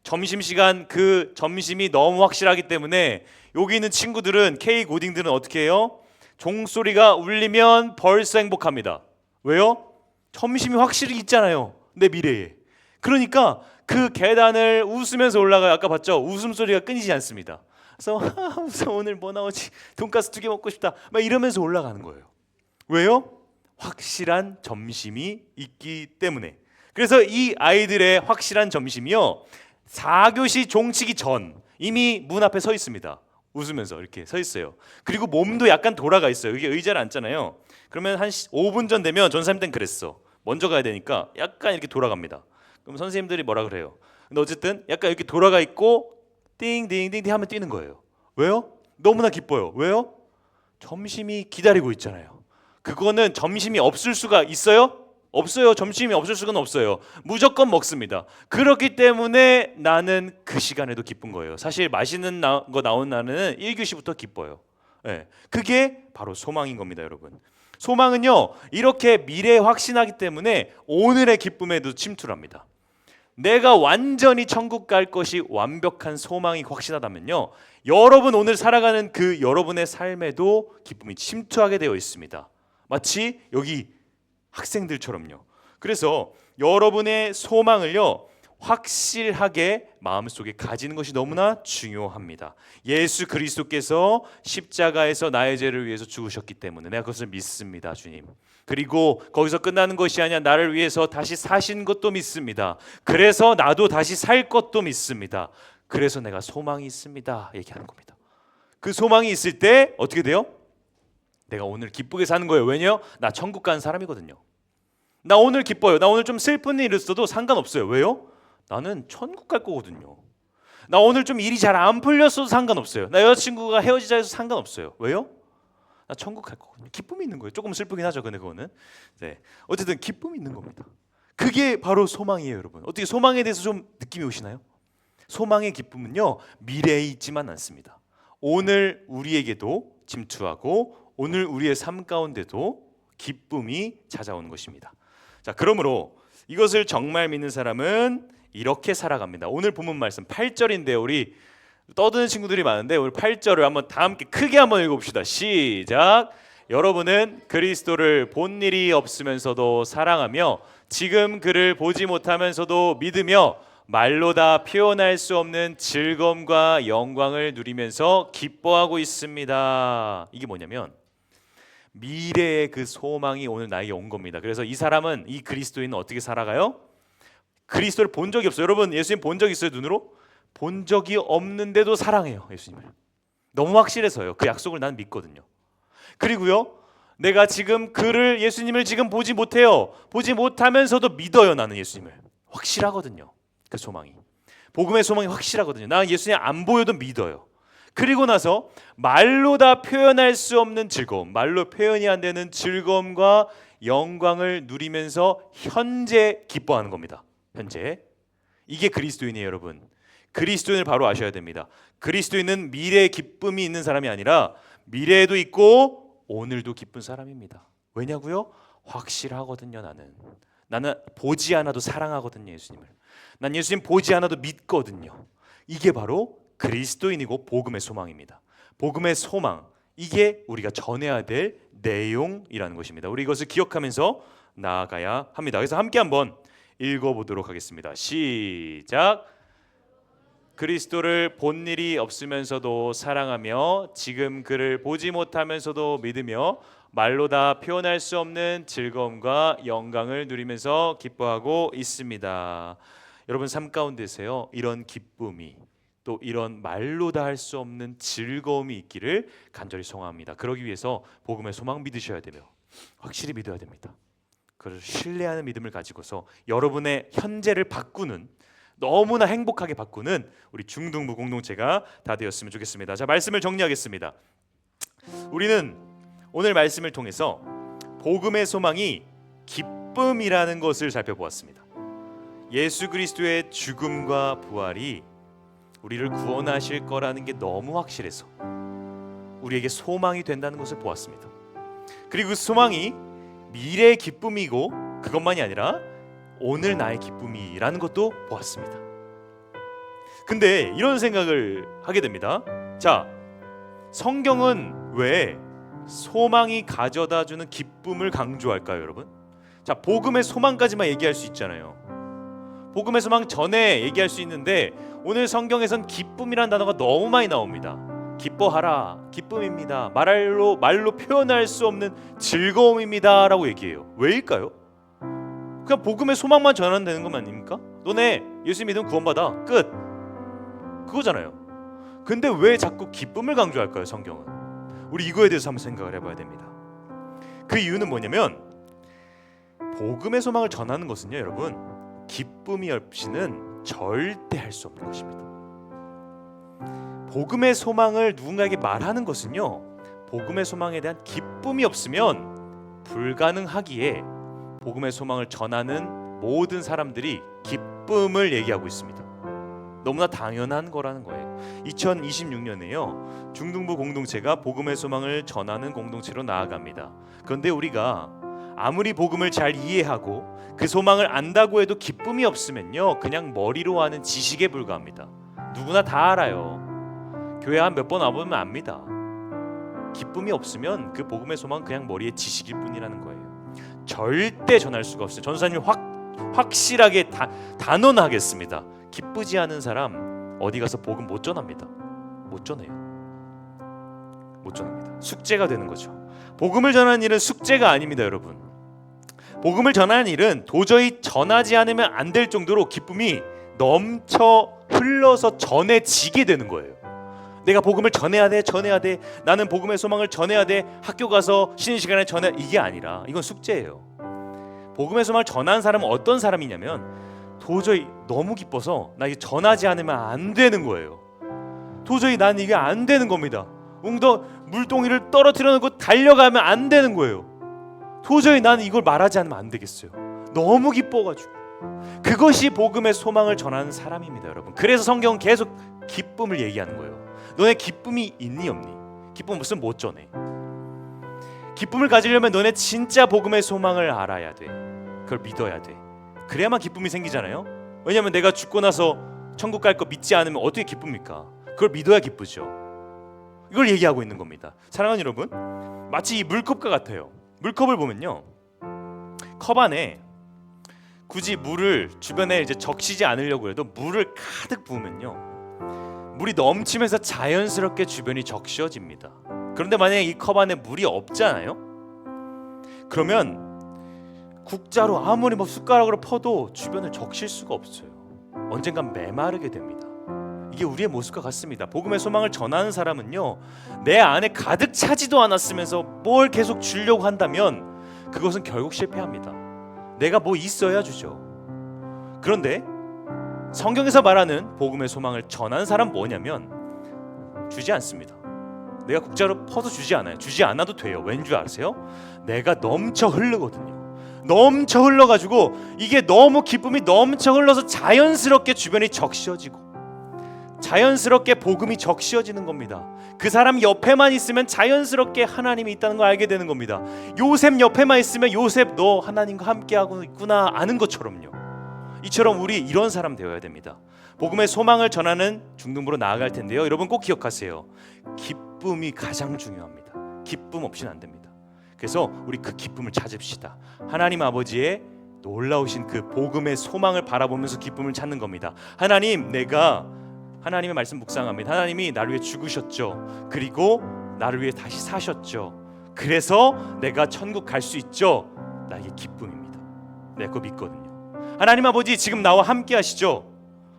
점심시간 그 점심이 너무 확실하기 때문에 여기 있는 친구들은 K 고딩들은 어떻게 해요? 종소리가 울리면 벌써 행복합니다. 왜요? 점심이 확실히 있잖아요. 내 미래에. 그러니까 그 계단을 웃으면서 올라가요. 아까 봤죠? 웃음소리가 끊이지 않습니다. 그래서 무서워, 오늘 뭐 나오지? 돈가스 2개 먹고 싶다. 막 이러면서 올라가는 거예요. 왜요? 확실한 점심이 있기 때문에. 그래서 이 아이들의 확실한 점심이요 4교시 종치기 전 이미 문 앞에 서 있습니다. 웃으면서 이렇게 서 있어요. 그리고 몸도 약간 돌아가 있어요. 이게 의자를 앉잖아요. 그러면 한 5분 전 되면 전사님 때는 그랬어. 먼저 가야 되니까 약간 이렇게 돌아갑니다. 그럼 선생님들이 뭐라 그래요? 근데 어쨌든 약간 이렇게 돌아가 있고 띵띵띵띵 하면 뛰는 거예요. 왜요? 너무나 기뻐요. 왜요? 점심이 기다리고 있잖아요. 그거는 점심이 없을 수가 있어요? 없어요. 점심이 없을 수가 없어요. 무조건 먹습니다. 그렇기 때문에 나는 그 시간에도 기쁜 거예요. 사실 맛있는 거 나온 날은 1교시부터 기뻐요. 네. 그게 바로 소망인 겁니다, 여러분. 소망은요 이렇게 미래에 확신하기 때문에 오늘의 기쁨에도 침투를 합니다. 내가 완전히 천국 갈 것이 완벽한 소망이 확신하다면요 여러분 오늘 살아가는 그 여러분의 삶에도 기쁨이 침투하게 되어 있습니다. 마치 여기 학생들처럼요. 그래서 여러분의 소망을요 확실하게 마음속에 가지는 것이 너무나 중요합니다. 예수 그리스도께서 십자가에서 나의 죄를 위해서 죽으셨기 때문에 내가 그것을 믿습니다, 주님. 그리고 거기서 끝나는 것이 아니라 나를 위해서 다시 사신 것도 믿습니다. 그래서 나도 다시 살 것도 믿습니다. 그래서 내가 소망이 있습니다. 얘기하는 겁니다. 그 소망이 있을 때 어떻게 돼요? 내가 오늘 기쁘게 사는 거예요. 왜냐요? 나 천국 가는 사람이거든요. 나 오늘 기뻐요. 나 오늘 좀 슬픈 일 있어도 상관없어요. 왜요? 나는 천국 갈 거거든요. 나 오늘 좀 일이 잘 안 풀렸어도 상관없어요. 나 여자친구가 헤어지자 해서 상관없어요. 왜요? 나 천국 갈 거거든요. 기쁨이 있는 거예요. 조금 슬프긴 하죠. 근데 그거는 네. 어쨌든 기쁨이 있는 겁니다. 그게 바로 소망이에요, 여러분. 어떻게 소망에 대해서 좀 느낌이 오시나요? 소망의 기쁨은요 미래에 있지만 않습니다. 오늘 우리에게도 침투하고 오늘 우리의 삶 가운데도 기쁨이 찾아오는 것입니다. 자, 그러므로 이것을 정말 믿는 사람은 이렇게 살아갑니다. 오늘 본문 말씀 8절인데요. 우리 떠드는 친구들이 많은데 오늘 8절을 한번 다 함께 크게 한번 읽어봅시다. 시작. 여러분은 그리스도를 본 일이 없으면서도 사랑하며 지금 그를 보지 못하면서도 믿으며 말로 다 표현할 수 없는 즐거움과 영광을 누리면서 기뻐하고 있습니다. 이게 뭐냐면 미래의 그 소망이 오늘 나에게 온 겁니다. 그래서 이 사람은 이 그리스도인은 어떻게 살아가요? 그리스도를 본 적이 없어요. 여러분 예수님 본 적 있어요? 눈으로? 본 적이 없는데도 사랑해요. 예수님을. 너무 확실해서요. 그 약속을 난 믿거든요. 그리고요 내가 지금 그를 예수님을 지금 보지 못해요. 보지 못하면서도 믿어요. 나는 예수님을. 확실하거든요. 그 소망이. 복음의 소망이 확실하거든요. 나는 예수님 안 보여도 믿어요. 그리고 나서 말로 다 표현할 수 없는 즐거움, 말로 표현이 안 되는 즐거움과 영광을 누리면서 현재 기뻐하는 겁니다. 현재. 이게 그리스도인이에요, 여러분. 그리스도인을 바로 아셔야 됩니다. 그리스도인은 미래의 기쁨이 있는 사람이 아니라 미래에도 있고 오늘도 기쁜 사람입니다. 왜냐고요? 확실하거든요. 나는 보지 않아도 사랑하거든요, 예수님을. 난 예수님 보지 않아도 믿거든요. 이게 바로 그리스도인이고 복음의 소망입니다. 복음의 소망, 이게 우리가 전해야 될 내용이라는 것입니다. 우리 이것을 기억하면서 나아가야 합니다. 그래서 함께 한번 읽어보도록 하겠습니다. 시작. 그리스도를 본 일이 없으면서도 사랑하며 지금 그를 보지 못하면서도 믿으며 말로 다 표현할 수 없는 즐거움과 영광을 누리면서 기뻐하고 있습니다. 여러분 삶 가운데서요, 이런 기쁨이 또 이런 말로 다 할 수 없는 즐거움이 있기를 간절히 소망합니다. 그러기 위해서 복음의 소망 믿으셔야 되며 확실히 믿어야 됩니다. 그를 신뢰하는 믿음을 가지고서 여러분의 현재를 바꾸는, 너무나 행복하게 바꾸는 우리 중등부 공동체가 다 되었으면 좋겠습니다. 자, 말씀을 정리하겠습니다. 우리는 오늘 말씀을 통해서 복음의 소망이 기쁨이라는 것을 살펴보았습니다. 예수 그리스도의 죽음과 부활이 우리를 구원하실 거라는 게 너무 확실해서 우리에게 소망이 된다는 것을 보았습니다. 그리고 그 소망이 미래의 기쁨이고 그것만이 아니라 오늘 나의 기쁨이라는 것도 보았습니다. 근데 이런 생각을 하게 됩니다. 자, 성경은 왜 소망이 가져다주는 기쁨을 강조할까요, 여러분? 자, 복음의 소망까지만 얘기할 수 있잖아요. 복음의 소망 전에 얘기할 수 있는데 오늘 성경에선 기쁨이라는 단어가 너무 많이 나옵니다. 기뻐하라, 기쁨입니다. 말로 표현할 수 없는 즐거움입니다라고 얘기해요. 왜일까요? 그냥 복음의 소망만 전하면 되는 것 아닙니까? 너네 예수 믿으면 구원받아, 끝. 그거잖아요. 근데 왜 자꾸 기쁨을 강조할까요, 성경은? 우리 이거에 대해서 한번 생각을 해봐야 됩니다. 그 이유는 뭐냐면 복음의 소망을 전하는 것은요, 여러분, 기쁨이 없이는 절대 할 수 없는 것입니다. 복음의 소망을 누군가에게 말하는 것은요, 복음의 소망에 대한 기쁨이 없으면 불가능하기에 복음의 소망을 전하는 모든 사람들이 기쁨을 얘기하고 있습니다. 너무나 당연한 거라는 거예요. 2026년에요, 중등부 공동체가 복음의 소망을 전하는 공동체로 나아갑니다. 그런데 우리가 아무리 복음을 잘 이해하고 그 소망을 안다고 해도 기쁨이 없으면요, 그냥 머리로 하는 지식에 불과합니다. 누구나 다 알아요. 교회 한 몇 번 와보면 압니다. 기쁨이 없으면 그 복음의 소망은 그냥 머리의 지식일 뿐이라는 거예요. 절대 전할 수가 없어요. 전사님이 확실하게 단언하겠습니다. 기쁘지 않은 사람 어디 가서 복음 못 전합니다. 못 전해요. 못 전합니다. 숙제가 되는 거죠. 복음을 전하는 일은 숙제가 아닙니다, 여러분. 복음을 전하는 일은 도저히 전하지 않으면 안 될 정도로 기쁨이 넘쳐 흘러서 전해지게 되는 거예요. 내가 복음을 전해야 돼. 나는 복음의 소망을 전해야 돼. 학교 가서 쉬는 시간에 전해. 이게 아니라 이건 숙제예요. 복음의 소망을 전하는 사람은 어떤 사람이냐면 도저히 너무 기뻐서 나 이게 전하지 않으면 안 되는 거예요. 도저히 난 이게 안 되는 겁니다. 물동이를 떨어뜨려 놓고 달려가면 안 되는 거예요. 도저히 나는 이걸 말하지 않으면 안 되겠어요. 너무 기뻐가지고. 그것이 복음의 소망을 전하는 사람입니다, 여러분. 그래서 성경은 계속 기쁨을 얘기하는 거예요. 너네 기쁨이 있니 없니? 기쁨 없으면 못 전해. 기쁨을 가지려면 너네 진짜 복음의 소망을 알아야 돼. 그걸 믿어야 돼. 그래야만 기쁨이 생기잖아요. 왜냐하면 내가 죽고 나서 천국 갈 거 믿지 않으면 어떻게 기쁩니까? 그걸 믿어야 기쁘죠. 이걸 얘기하고 있는 겁니다. 사랑하는 여러분, 마치 이 물컵과 같아요. 물컵을 보면요, 컵 안에 굳이 물을 주변에 이제 적시지 않으려고 해도 물을 가득 부으면요, 물이 넘치면서 자연스럽게 주변이 적셔집니다. 그런데 만약에 이 컵 안에 물이 없잖아요. 그러면 국자로 아무리 숟가락으로 퍼도 주변을 적실 수가 없어요. 언젠간 메마르게 됩니다. 이게 우리의 모습과 같습니다. 복음의 소망을 전하는 사람은요, 내 안에 가득 차지도 않았으면서 뭘 계속 주려고 한다면 그것은 결국 실패합니다. 내가 뭐 있어야 주죠. 그런데 성경에서 말하는 복음의 소망을 전하는 사람 뭐냐면 주지 않습니다. 내가 국자로 퍼서 주지 않아요. 주지 않아도 돼요. 왠 줄 아세요? 내가 넘쳐 흐르거든요. 넘쳐 흘러가지고 이게 너무 기쁨이 넘쳐 흘러서 자연스럽게 주변이 적셔지고 자연스럽게 복음이 적셔지는 겁니다. 그 사람 옆에만 있으면 자연스럽게 하나님이 있다는 걸 알게 되는 겁니다. 요셉 옆에만 있으면 요셉 너 하나님과 함께하고 있구나 아는 것처럼요. 이처럼 우리 이런 사람 되어야 됩니다. 복음의 소망을 전하는 중등부로 나아갈 텐데요. 여러분 꼭 기억하세요. 기쁨이 가장 중요합니다. 기쁨 없이는 안 됩니다. 그래서 우리 그 기쁨을 찾읍시다. 하나님 아버지의 놀라우신 그 복음의 소망을 바라보면서 기쁨을 찾는 겁니다. 하나님, 내가 하나님의 말씀 묵상합니다. 하나님이 나를 위해 죽으셨죠. 그리고 나를 위해 다시 사셨죠. 그래서 내가 천국 갈 수 있죠. 나에게 기쁨입니다. 내가 그거 믿거든요. 하나님 아버지, 지금 나와 함께 하시죠.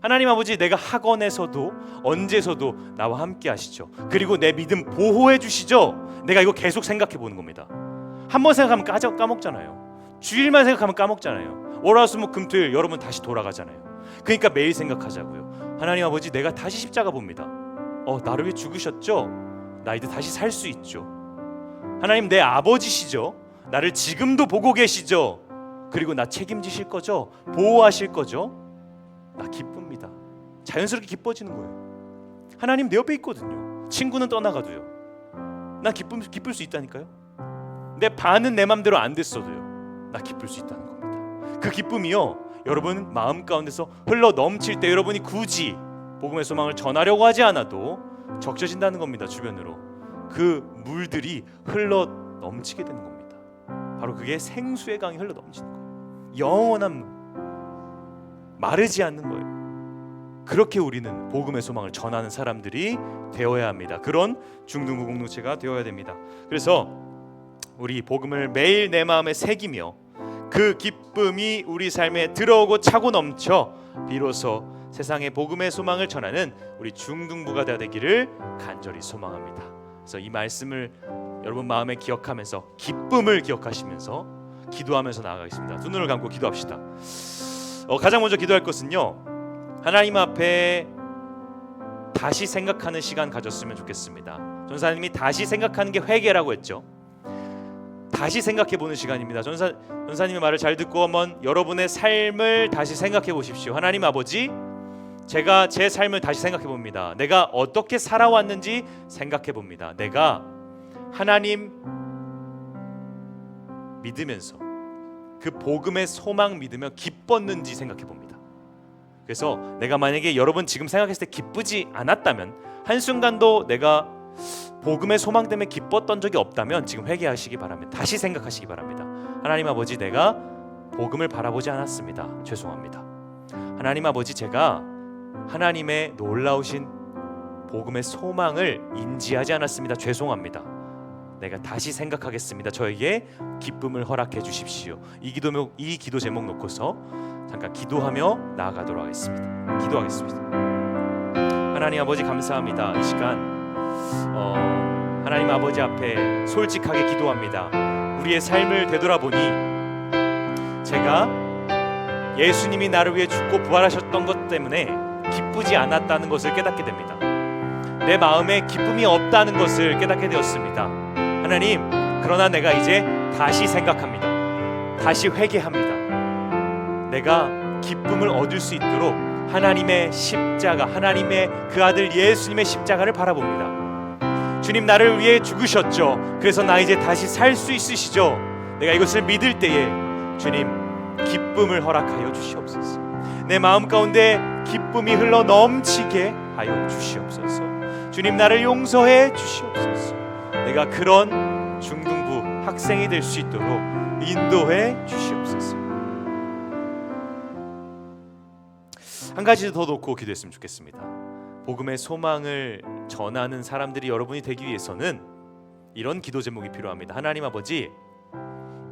하나님 아버지, 내가 학원에서도 언제서도 나와 함께 하시죠. 그리고 내 믿음 보호해 주시죠. 내가 이거 계속 생각해 보는 겁니다. 한 번 생각하면 까먹잖아요. 주일만 생각하면 까먹잖아요. 월화수목 금토일 여러분 다시 돌아가잖아요. 그러니까 매일 생각하자고요. 하나님 아버지, 내가 다시 십자가 봅니다. 나를 위해 죽으셨죠? 나 이제 다시 살 수 있죠. 하나님, 내 아버지시죠? 나를 지금도 보고 계시죠? 그리고 나 책임지실 거죠? 보호하실 거죠? 나 기쁩니다. 자연스럽게 기뻐지는 거예요. 하나님 내 옆에 있거든요. 친구는 떠나가도요. 나 기쁠 수 있다니까요. 내 반은 내 맘대로 안 됐어도요. 나 기쁠 수 있다는 겁니다. 그 기쁨이요, 여러분 마음 가운데서 흘러 넘칠 때 여러분이 굳이 복음의 소망을 전하려고 하지 않아도 적셔진다는 겁니다. 주변으로 그 물들이 흘러 넘치게 되는 겁니다. 바로 그게 생수의 강이 흘러 넘치는 거예요. 영원한 물, 마르지 않는 거예요. 그렇게 우리는 복음의 소망을 전하는 사람들이 되어야 합니다. 그런 중등부 공동체가 되어야 됩니다. 그래서 우리 복음을 매일 내 마음에 새기며 그 기쁨이 우리 삶에 들어오고 차고 넘쳐 비로소 세상에 복음의 소망을 전하는 우리 중등부가 되기를 간절히 소망합니다. 그래서 이 말씀을 여러분 마음에 기억하면서 기쁨을 기억하시면서 기도하면서 나아가겠습니다. 두 눈을 감고 기도합시다. 가장 먼저 기도할 것은요, 하나님 앞에 다시 생각하는 시간 가졌으면 좋겠습니다. 전사님이 다시 생각하는 게 회개라고 했죠. 다시 생각해보는 시간입니다. 전사님의 말을 잘 듣고 한번 여러분의 삶을 다시 생각해 보십시오. 하나님 아버지, 제가 제 삶을 다시 생각해 봅니다. 내가 어떻게 살아왔는지 생각해 봅니다. 내가 하나님 믿으면서 그 복음의 소망 믿으며 기뻤는지 생각해 봅니다. 그래서 내가 만약에 여러분 지금 생각했을 때 기쁘지 않았다면, 한순간도 내가 복음의 소망 때문에 기뻤던 적이 없다면 지금 회개하시기 바랍니다. 다시 생각하시기 바랍니다. 하나님 아버지, 내가 복음을 바라보지 않았습니다. 죄송합니다. 하나님 아버지, 제가 하나님의 놀라우신 복음의 소망을 인지하지 않았습니다. 죄송합니다. 내가 다시 생각하겠습니다. 저에게 기쁨을 허락해 주십시오. 이 기도 제목 놓고서 잠깐 기도하며 나아가도록 하겠습니다. 기도하겠습니다. 하나님 아버지, 감사합니다. 이 시간 하나님 아버지 앞에 솔직하게 기도합니다. 우리의 삶을 되돌아보니 제가 예수님이 나를 위해 죽고 부활하셨던 것 때문에 기쁘지 않았다는 것을 깨닫게 됩니다. 내 마음에 기쁨이 없다는 것을 깨닫게 되었습니다. 하나님, 그러나 내가 이제 다시 생각합니다. 다시 회개합니다. 내가 기쁨을 얻을 수 있도록 하나님의 십자가, 하나님의 그 아들 예수님의 십자가를 바라봅니다. 주님, 나를 위해 죽으셨죠. 그래서 나 이제 다시 살 수 있으시죠. 내가 이것을 믿을 때에 주님, 기쁨을 허락하여 주시옵소서. 내 마음 가운데 기쁨이 흘러 넘치게 하여 주시옵소서. 주님, 나를 용서해 주시옵소서. 내가 그런 중등부 학생이 될 수 있도록 인도해 주시옵소서. 한 가지 더 놓고 기도했으면 좋겠습니다. 복음의 소망을 전하는 사람들이 여러분이 되기 위해서는 이런 기도 제목이 필요합니다. 하나님 아버지,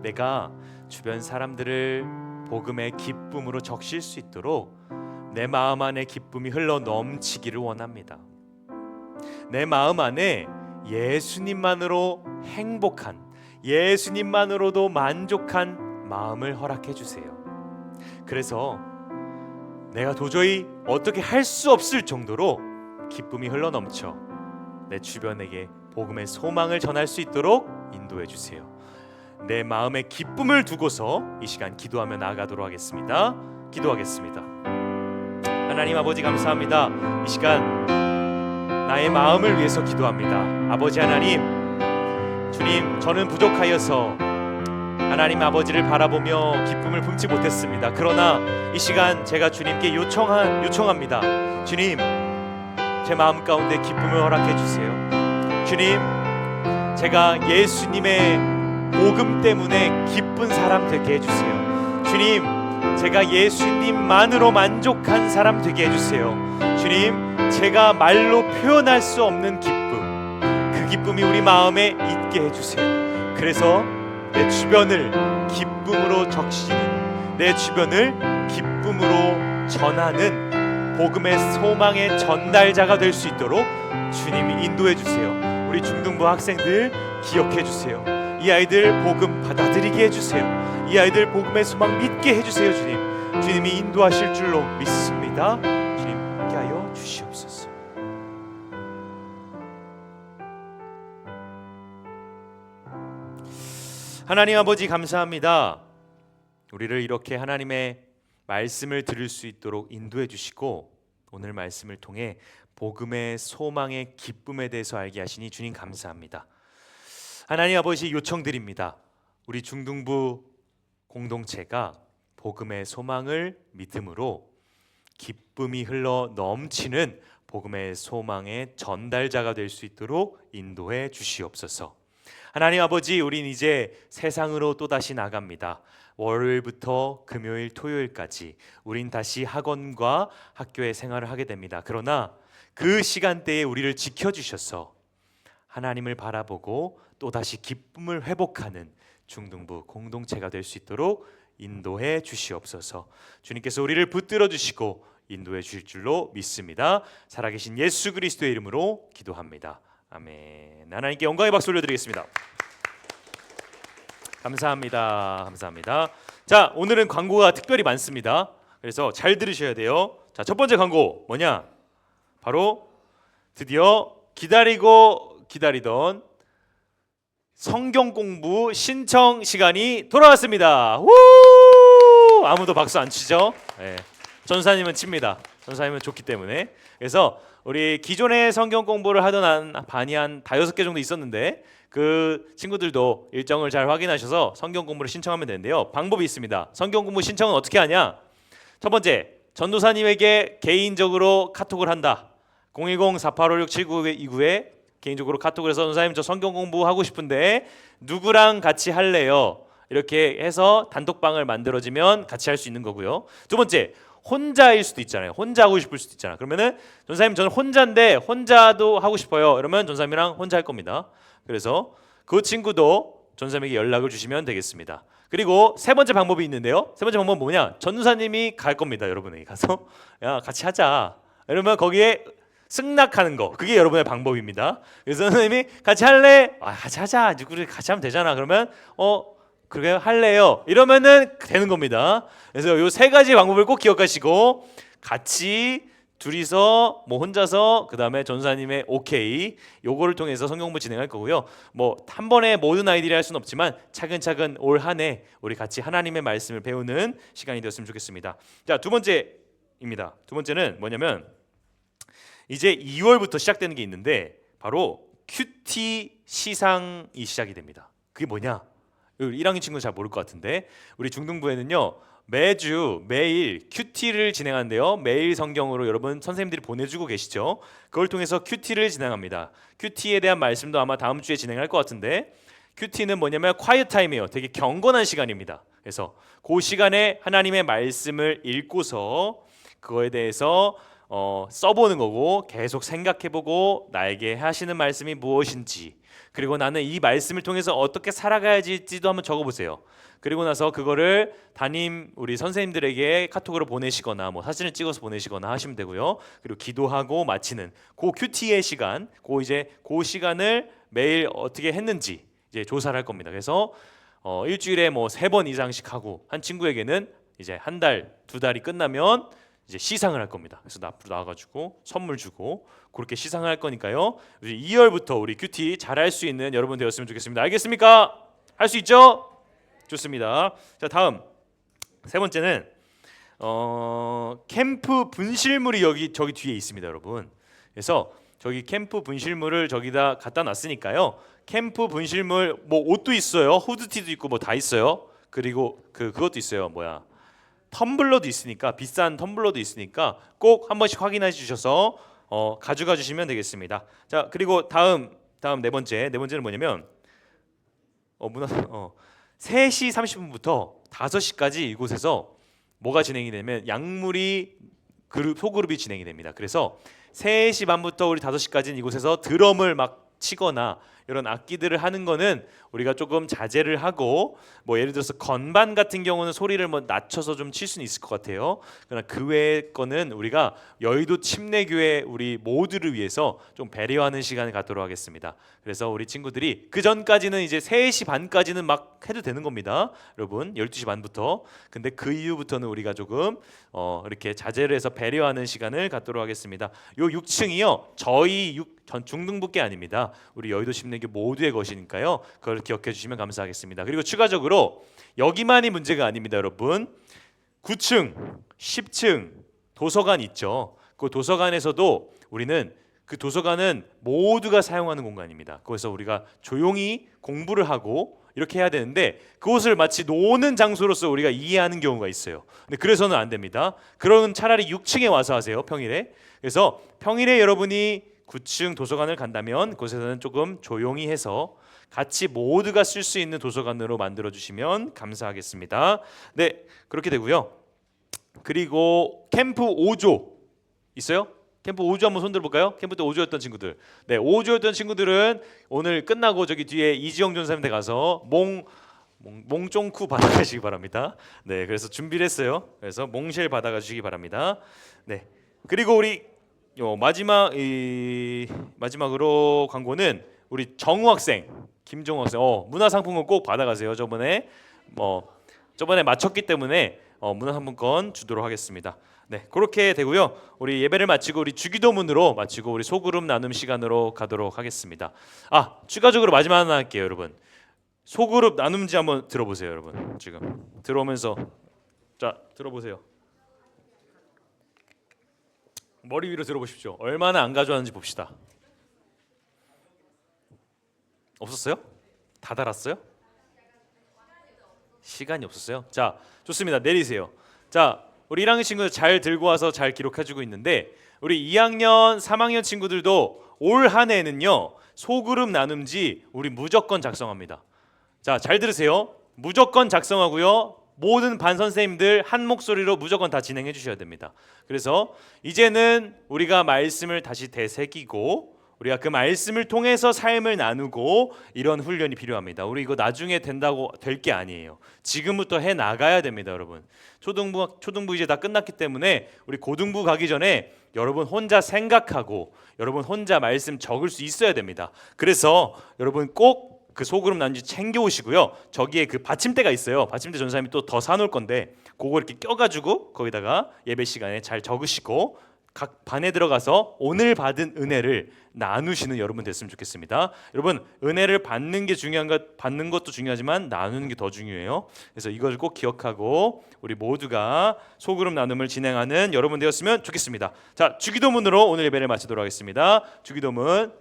내가 주변 사람들을 복음의 기쁨으로 적실 수 있도록 내 마음 안에 기쁨이 흘러 넘치기를 원합니다. 내 마음 안에 예수님만으로 행복한, 예수님만으로도 만족한 마음을 허락해 주세요. 그래서 내가 도저히 어떻게 할 수 없을 정도로 기쁨이 흘러 넘쳐 내 주변에게 복음의 소망을 전할 수 있도록 인도해 주세요. 내 마음에 기쁨을 두고서 이 시간 기도하며 나아가도록 하겠습니다. 기도하겠습니다. 하나님 아버지 감사합니다. 이 시간 나의 마음을 위해서 기도합니다. 아버지 하나님, 주님, 저는 부족하여서 하나님 아버지를 바라보며 기쁨을 품지 못했습니다. 그러나 이 시간 제가 주님께 요청합니다. 주님, 제 마음 가운데 기쁨을 허락해 주세요. 주님, 제가 예수님의 복음 때문에 기쁜 사람 되게 해주세요. 주님, 제가 예수님만으로 만족한 사람 되게 해주세요. 주님, 제가 말로 표현할 수 없는 기쁨, 그 기쁨이 우리 마음에 있게 해주세요. 그래서 내 주변을 기쁨으로 적시는, 내 주변을 기쁨으로 전하는 복음의 소망의 전달자가 될 수 있도록 주님이 인도해 주세요. 우리 중등부 학생들 기억해 주세요. 이 아이들 복음 받아들이게 해주세요. 이 아이들 복음의 소망 믿게 해주세요. 주님, 주님이 인도하실 줄로 믿습니다. 주님 함께하여 주시옵소서. 하나님 아버지 감사합니다. 우리를 이렇게 하나님의 말씀을 들을 수 있도록 인도해 주시고 오늘 말씀을 통해 복음의 소망의 기쁨에 대해서 알게 하시니 주님 감사합니다. 하나님 아버지 요청드립니다. 우리 중등부 공동체가 복음의 소망을 믿음으로 기쁨이 흘러 넘치는 복음의 소망의 전달자가 될 수 있도록 인도해 주시옵소서. 하나님 아버지, 우린 이제 세상으로 또다시 나갑니다. 월요일부터 금요일, 토요일까지 우린 다시 학원과 학교의 생활을 하게 됩니다. 그러나 그 시간대에 우리를 지켜주셔서 하나님을 바라보고 또다시 기쁨을 회복하는 중등부 공동체가 될 수 있도록 인도해 주시옵소서. 주님께서 우리를 붙들어 주시고 인도해 주실 줄로 믿습니다. 살아계신 예수 그리스도의 이름으로 기도합니다. 아멘. 하나님께 영광의 박수 올려드리겠습니다. 감사합니다. 감사합니다. 자, 오늘은 광고가 특별히 많습니다. 그래서 잘 들으셔야 돼요. 자, 첫 번째 광고 뭐냐? 바로 드디어 기다리고 기다리던 성경 공부 신청 시간이 돌아왔습니다. 우! 아무도 박수 안 치죠? 네. 전사님은 칩니다. 전사님은 좋기 때문에. 그래서 우리 기존에 성경 공부를 하던 반이 한 5개 정도 있었는데 그 친구들도 일정을 잘 확인하셔서 성경 공부를 신청하면 되는데요. 방법이 있습니다. 성경 공부 신청은 어떻게 하냐? 첫 번째, 전도사님에게 개인적으로 카톡을 한다. 010-4856-7929에 개인적으로 카톡을 해서 전도사님 저 성경 공부하고 싶은데 누구랑 같이 할래요? 이렇게 해서 단톡방을 만들어지면 같이 할 수 있는 거고요. 두 번째, 혼자일 수도 있잖아요. 혼자 하고 싶을 수도 있잖아. 그러면은 전사님 저는 혼자인데 혼자도 하고 싶어요. 이러면 전사님이랑 혼자 할 겁니다. 그래서 그 친구도 전사님에게 연락을 주시면 되겠습니다. 그리고 세 번째 방법이 있는데요. 세 번째 방법은 뭐냐? 전도사님이 갈 겁니다. 여러분에게 가서 야 같이 하자. 이러면 거기에 승낙하는 거. 그게 여러분의 방법입니다. 그래서 선생님이 같이 할래? 같이 하자. 우리 같이 하면 되잖아. 그러면 그래 할래요. 이러면은 되는 겁니다. 그래서 요 세 가지 방법을 꼭 기억하시고 같이 둘이서 뭐 혼자서 그다음에 전사님의 오케이 요거를 통해서 성경 공부 진행할 거고요. 뭐 한 번에 모든 아이들이 할 수는 없지만 차근차근 올 한 해 우리 같이 하나님의 말씀을 배우는 시간이 되었으면 좋겠습니다. 자, 두 번째입니다. 두 번째는 뭐냐면 이제 2월부터 시작되는 게 있는데 바로 큐티 시상이 시작이 됩니다. 그게 뭐냐? 1학년 친구는 잘 모를 것 같은데 우리 중등부에는요 매일 큐티를 진행하는데요. 매일 성경으로 여러분 선생님들이 보내주고 계시죠. 그걸 통해서 큐티를 진행합니다. 큐티에 대한 말씀도 아마 다음 주에 진행할 것 같은데 큐티는 뭐냐면 콰이어 타임이에요. 되게 경건한 시간입니다. 그래서 그 시간에 하나님의 말씀을 읽고서 그거에 대해서 써보는 거고 계속 생각해보고 나에게 하시는 말씀이 무엇인지 그리고 나는 이 말씀을 통해서 어떻게 살아가야지도 한번 적어보세요. 그리고 나서 그거를 담임 우리 선생님들에게 카톡으로 보내시거나 뭐 사진을 찍어서 보내시거나 하시면 되고요. 그리고 기도하고 마치는 그 큐티의 시간, 그 시간을 매일 어떻게 했는지 이제 조사를 할 겁니다. 그래서 일주일에 뭐 3번 이상씩 하고 한 친구에게는 이제 한 달, 2달이 끝나면 이제 시상을 할 겁니다. 그래서 앞으로 나와가지고 선물 주고 그렇게 시상을 할 거니까요. 2월부터 우리 큐티 잘할 수 있는 여러분 되었으면 좋겠습니다. 알겠습니까? 할 수 있죠? 좋습니다. 자, 다음 3번째는 캠프 분실물이 저기 뒤에 있습니다, 여러분. 그래서 저기 캠프 분실물을 저기다 갖다 놨으니까요. 캠프 분실물 뭐 옷도 있어요, 후드티도 있고 뭐 다 있어요. 그리고 그것도 있어요. 텀블러도 있으니까 비싼 텀블러도 있으니까 꼭 한 번씩 확인해 주셔서 가져가 주시면 되겠습니다. 자, 그리고 다음 4번째는 뭐냐면 3시 30분부터 5시까지 이곳에서 뭐가 진행이 되면 약물이 소그룹이 진행이 됩니다. 그래서 3시 반부터 우리 5시까지는 이곳에서 드럼을 막 치거나 이런 악기들을 하는 거는 우리가 조금 자제를 하고 뭐 예를 들어서 건반 같은 경우는 소리를 뭐 낮춰서 좀 칠 수는 있을 것 같아요. 그러나 그 외의 거는 우리가 여의도 침례교회 우리 모두를 위해서 좀 배려하는 시간을 갖도록 하겠습니다. 그래서 우리 친구들이 그 전까지는 이제 3시 반까지는 막 해도 되는 겁니다. 여러분 12시 반부터. 근데 그 이후부터는 우리가 조금 이렇게 자제를 해서 배려하는 시간을 갖도록 하겠습니다. 요 6층이요. 저희 전 중등부께 아닙니다. 우리 여의도 침례교 모두의 것이니까요. 그걸 기억해 주시면 감사하겠습니다. 그리고 추가적으로 여기만이 문제가 아닙니다, 여러분. 9층, 10층 도서관 있죠. 그 도서관에서도 우리는 그 도서관은 모두가 사용하는 공간입니다. 거기서 우리가 조용히 공부를 하고 이렇게 해야 되는데 그곳을 마치 노는 장소로서 우리가 이해하는 경우가 있어요. 근데 그래서는 안 됩니다. 그러면 차라리 6층에 와서 하세요, 평일에. 그래서 평일에 여러분이 9층 도서관을 간다면 그곳에서는 조금 조용히 해서 같이 모두가 쓸 수 있는 도서관으로 만들어 주시면 감사하겠습니다. 네, 그렇게 되고요. 그리고 캠프 5조 있어요? 캠프 5조 한번 손 들어볼까요? 캠프 때 5조였던 친구들. 네, 5조였던 친구들은 오늘 끝나고 저기 뒤에 이지영 전사님한테 가서 몽쫑쿠 받아가시기 바랍니다. 네, 그래서 준비를 했어요. 그래서 몽쉘 받아가 주시기 바랍니다. 네, 그리고 우리 마지막으로 광고는 우리 정우 학생, 김정우 학생, 문화상품권 꼭 받아가세요. 저번에 맞췄기 때문에 문화상품권 주도록 하겠습니다. 네, 그렇게 되고요. 우리 예배를 마치고 우리 주기도문으로 마치고 우리 소그룹 나눔 시간으로 가도록 하겠습니다. 추가적으로 마지막 하나 할게요, 여러분. 소그룹 나눔지 한번 들어보세요, 여러분. 지금 들어오면서 자 들어보세요. 머리 위로 들어보십시오. 얼마나 안 가져왔는지 봅시다. 없었어요? 다 달았어요? 시간이 없었어요? 자, 좋습니다. 내리세요. 자, 우리 1학년 친구들 잘 들고 와서 잘 기록해주고 있는데 우리 2학년, 3학년 친구들도 올 한 해는요 소그룹 나눔지 우리 무조건 작성합니다. 자, 잘 들으세요. 무조건 작성하고요. 모든 반 선생님들 한 목소리로 무조건 다 진행해 주셔야 됩니다. 그래서 이제는 우리가 말씀을 다시 되새기고 우리가 그 말씀을 통해서 삶을 나누고 이런 훈련이 필요합니다. 우리 이거 나중에 된다고 될 게 아니에요. 지금부터 해 나가야 됩니다, 여러분. 초등부 이제 다 끝났기 때문에 우리 고등부 가기 전에 여러분 혼자 생각하고 여러분 혼자 말씀 적을 수 있어야 됩니다. 그래서 여러분 꼭 그 소그룹 나눔지 챙겨 오시고요. 저기에 그 받침대가 있어요. 받침대 전사님이 또 더 사놓을 건데 그거 이렇게 껴가지고 거기다가 예배 시간에 잘 적으시고 각 반에 들어가서 오늘 받은 은혜를 나누시는 여러분 됐으면 좋겠습니다. 여러분 은혜를 받는 게 받는 것도 중요하지만 나누는 게 더 중요해요. 그래서 이걸 꼭 기억하고 우리 모두가 소그룹 나눔을 진행하는 여러분 되었으면 좋겠습니다. 자, 주기도문으로 오늘 예배를 마치도록 하겠습니다. 주기도문.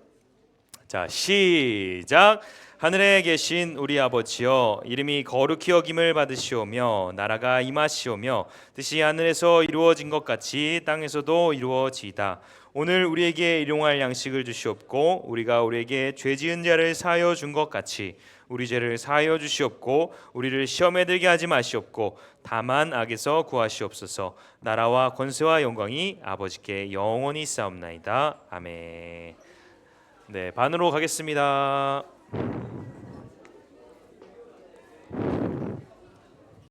자, 시작. 하늘에 계신 우리 아버지여, 이름이 거룩히 여김을 받으시오며 나라가 임하시오며 뜻이 하늘에서 이루어진 것 같이 땅에서도 이루어지이다. 오늘 우리에게 일용할 양식을 주시옵고 우리가 우리에게 죄 지은 자를 사하여 준 것 같이 우리 죄를 사하여 주시옵고 우리를 시험에 들게 하지 마시옵고 다만 악에서 구하시옵소서. 나라와 권세와 영광이 아버지께 영원히 있사옵나이다. 아멘. 네, 반으로 가겠습니다.